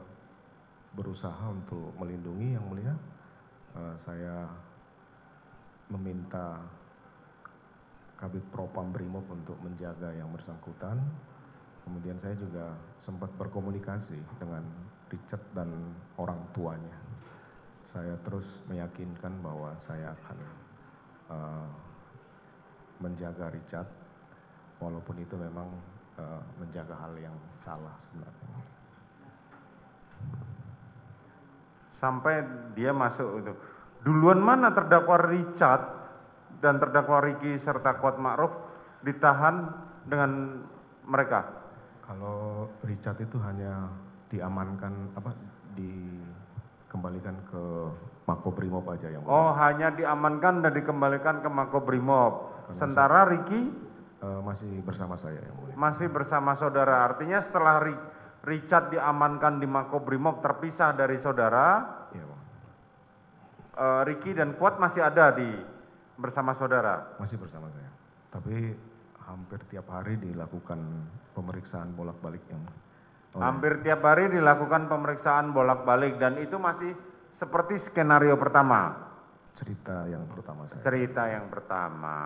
B: berusaha untuk melindungi yang mulia. Saya meminta Kabid Propam Brimob untuk menjaga yang bersangkutan. Kemudian saya juga sempat berkomunikasi dengan Richard dan orang tuanya. Saya terus meyakinkan bahwa saya akan menjaga Richard, walaupun itu memang menjaga hal yang salah sebenarnya.
A: Sampai dia masuk itu. Duluan mana terdakwa Richard dan terdakwa Ricky serta Kuat Ma'ruf ditahan dengan mereka?
B: Kalau Richard itu hanya diamankan dikembalikan ke Makobrimob aja yang mulia.
A: Oh, hanya diamankan dan dikembalikan ke Makobrimob. Sementara Ricky
B: masih bersama saya yang mulia.
A: masih bersama saudara. Artinya setelah Richard diamankan di Makobrimob terpisah dari saudara,
B: Iya, Bang.
A: Ricky dan Kuat masih ada bersama saudara.
B: Masih bersama saya. Tapi hampir tiap hari dilakukan pemeriksaan bolak-balik yang
A: Hampir tiap hari dilakukan pemeriksaan bolak-balik dan itu masih seperti skenario pertama.
B: cerita yang pertama saya.
A: Cerita yang pertama.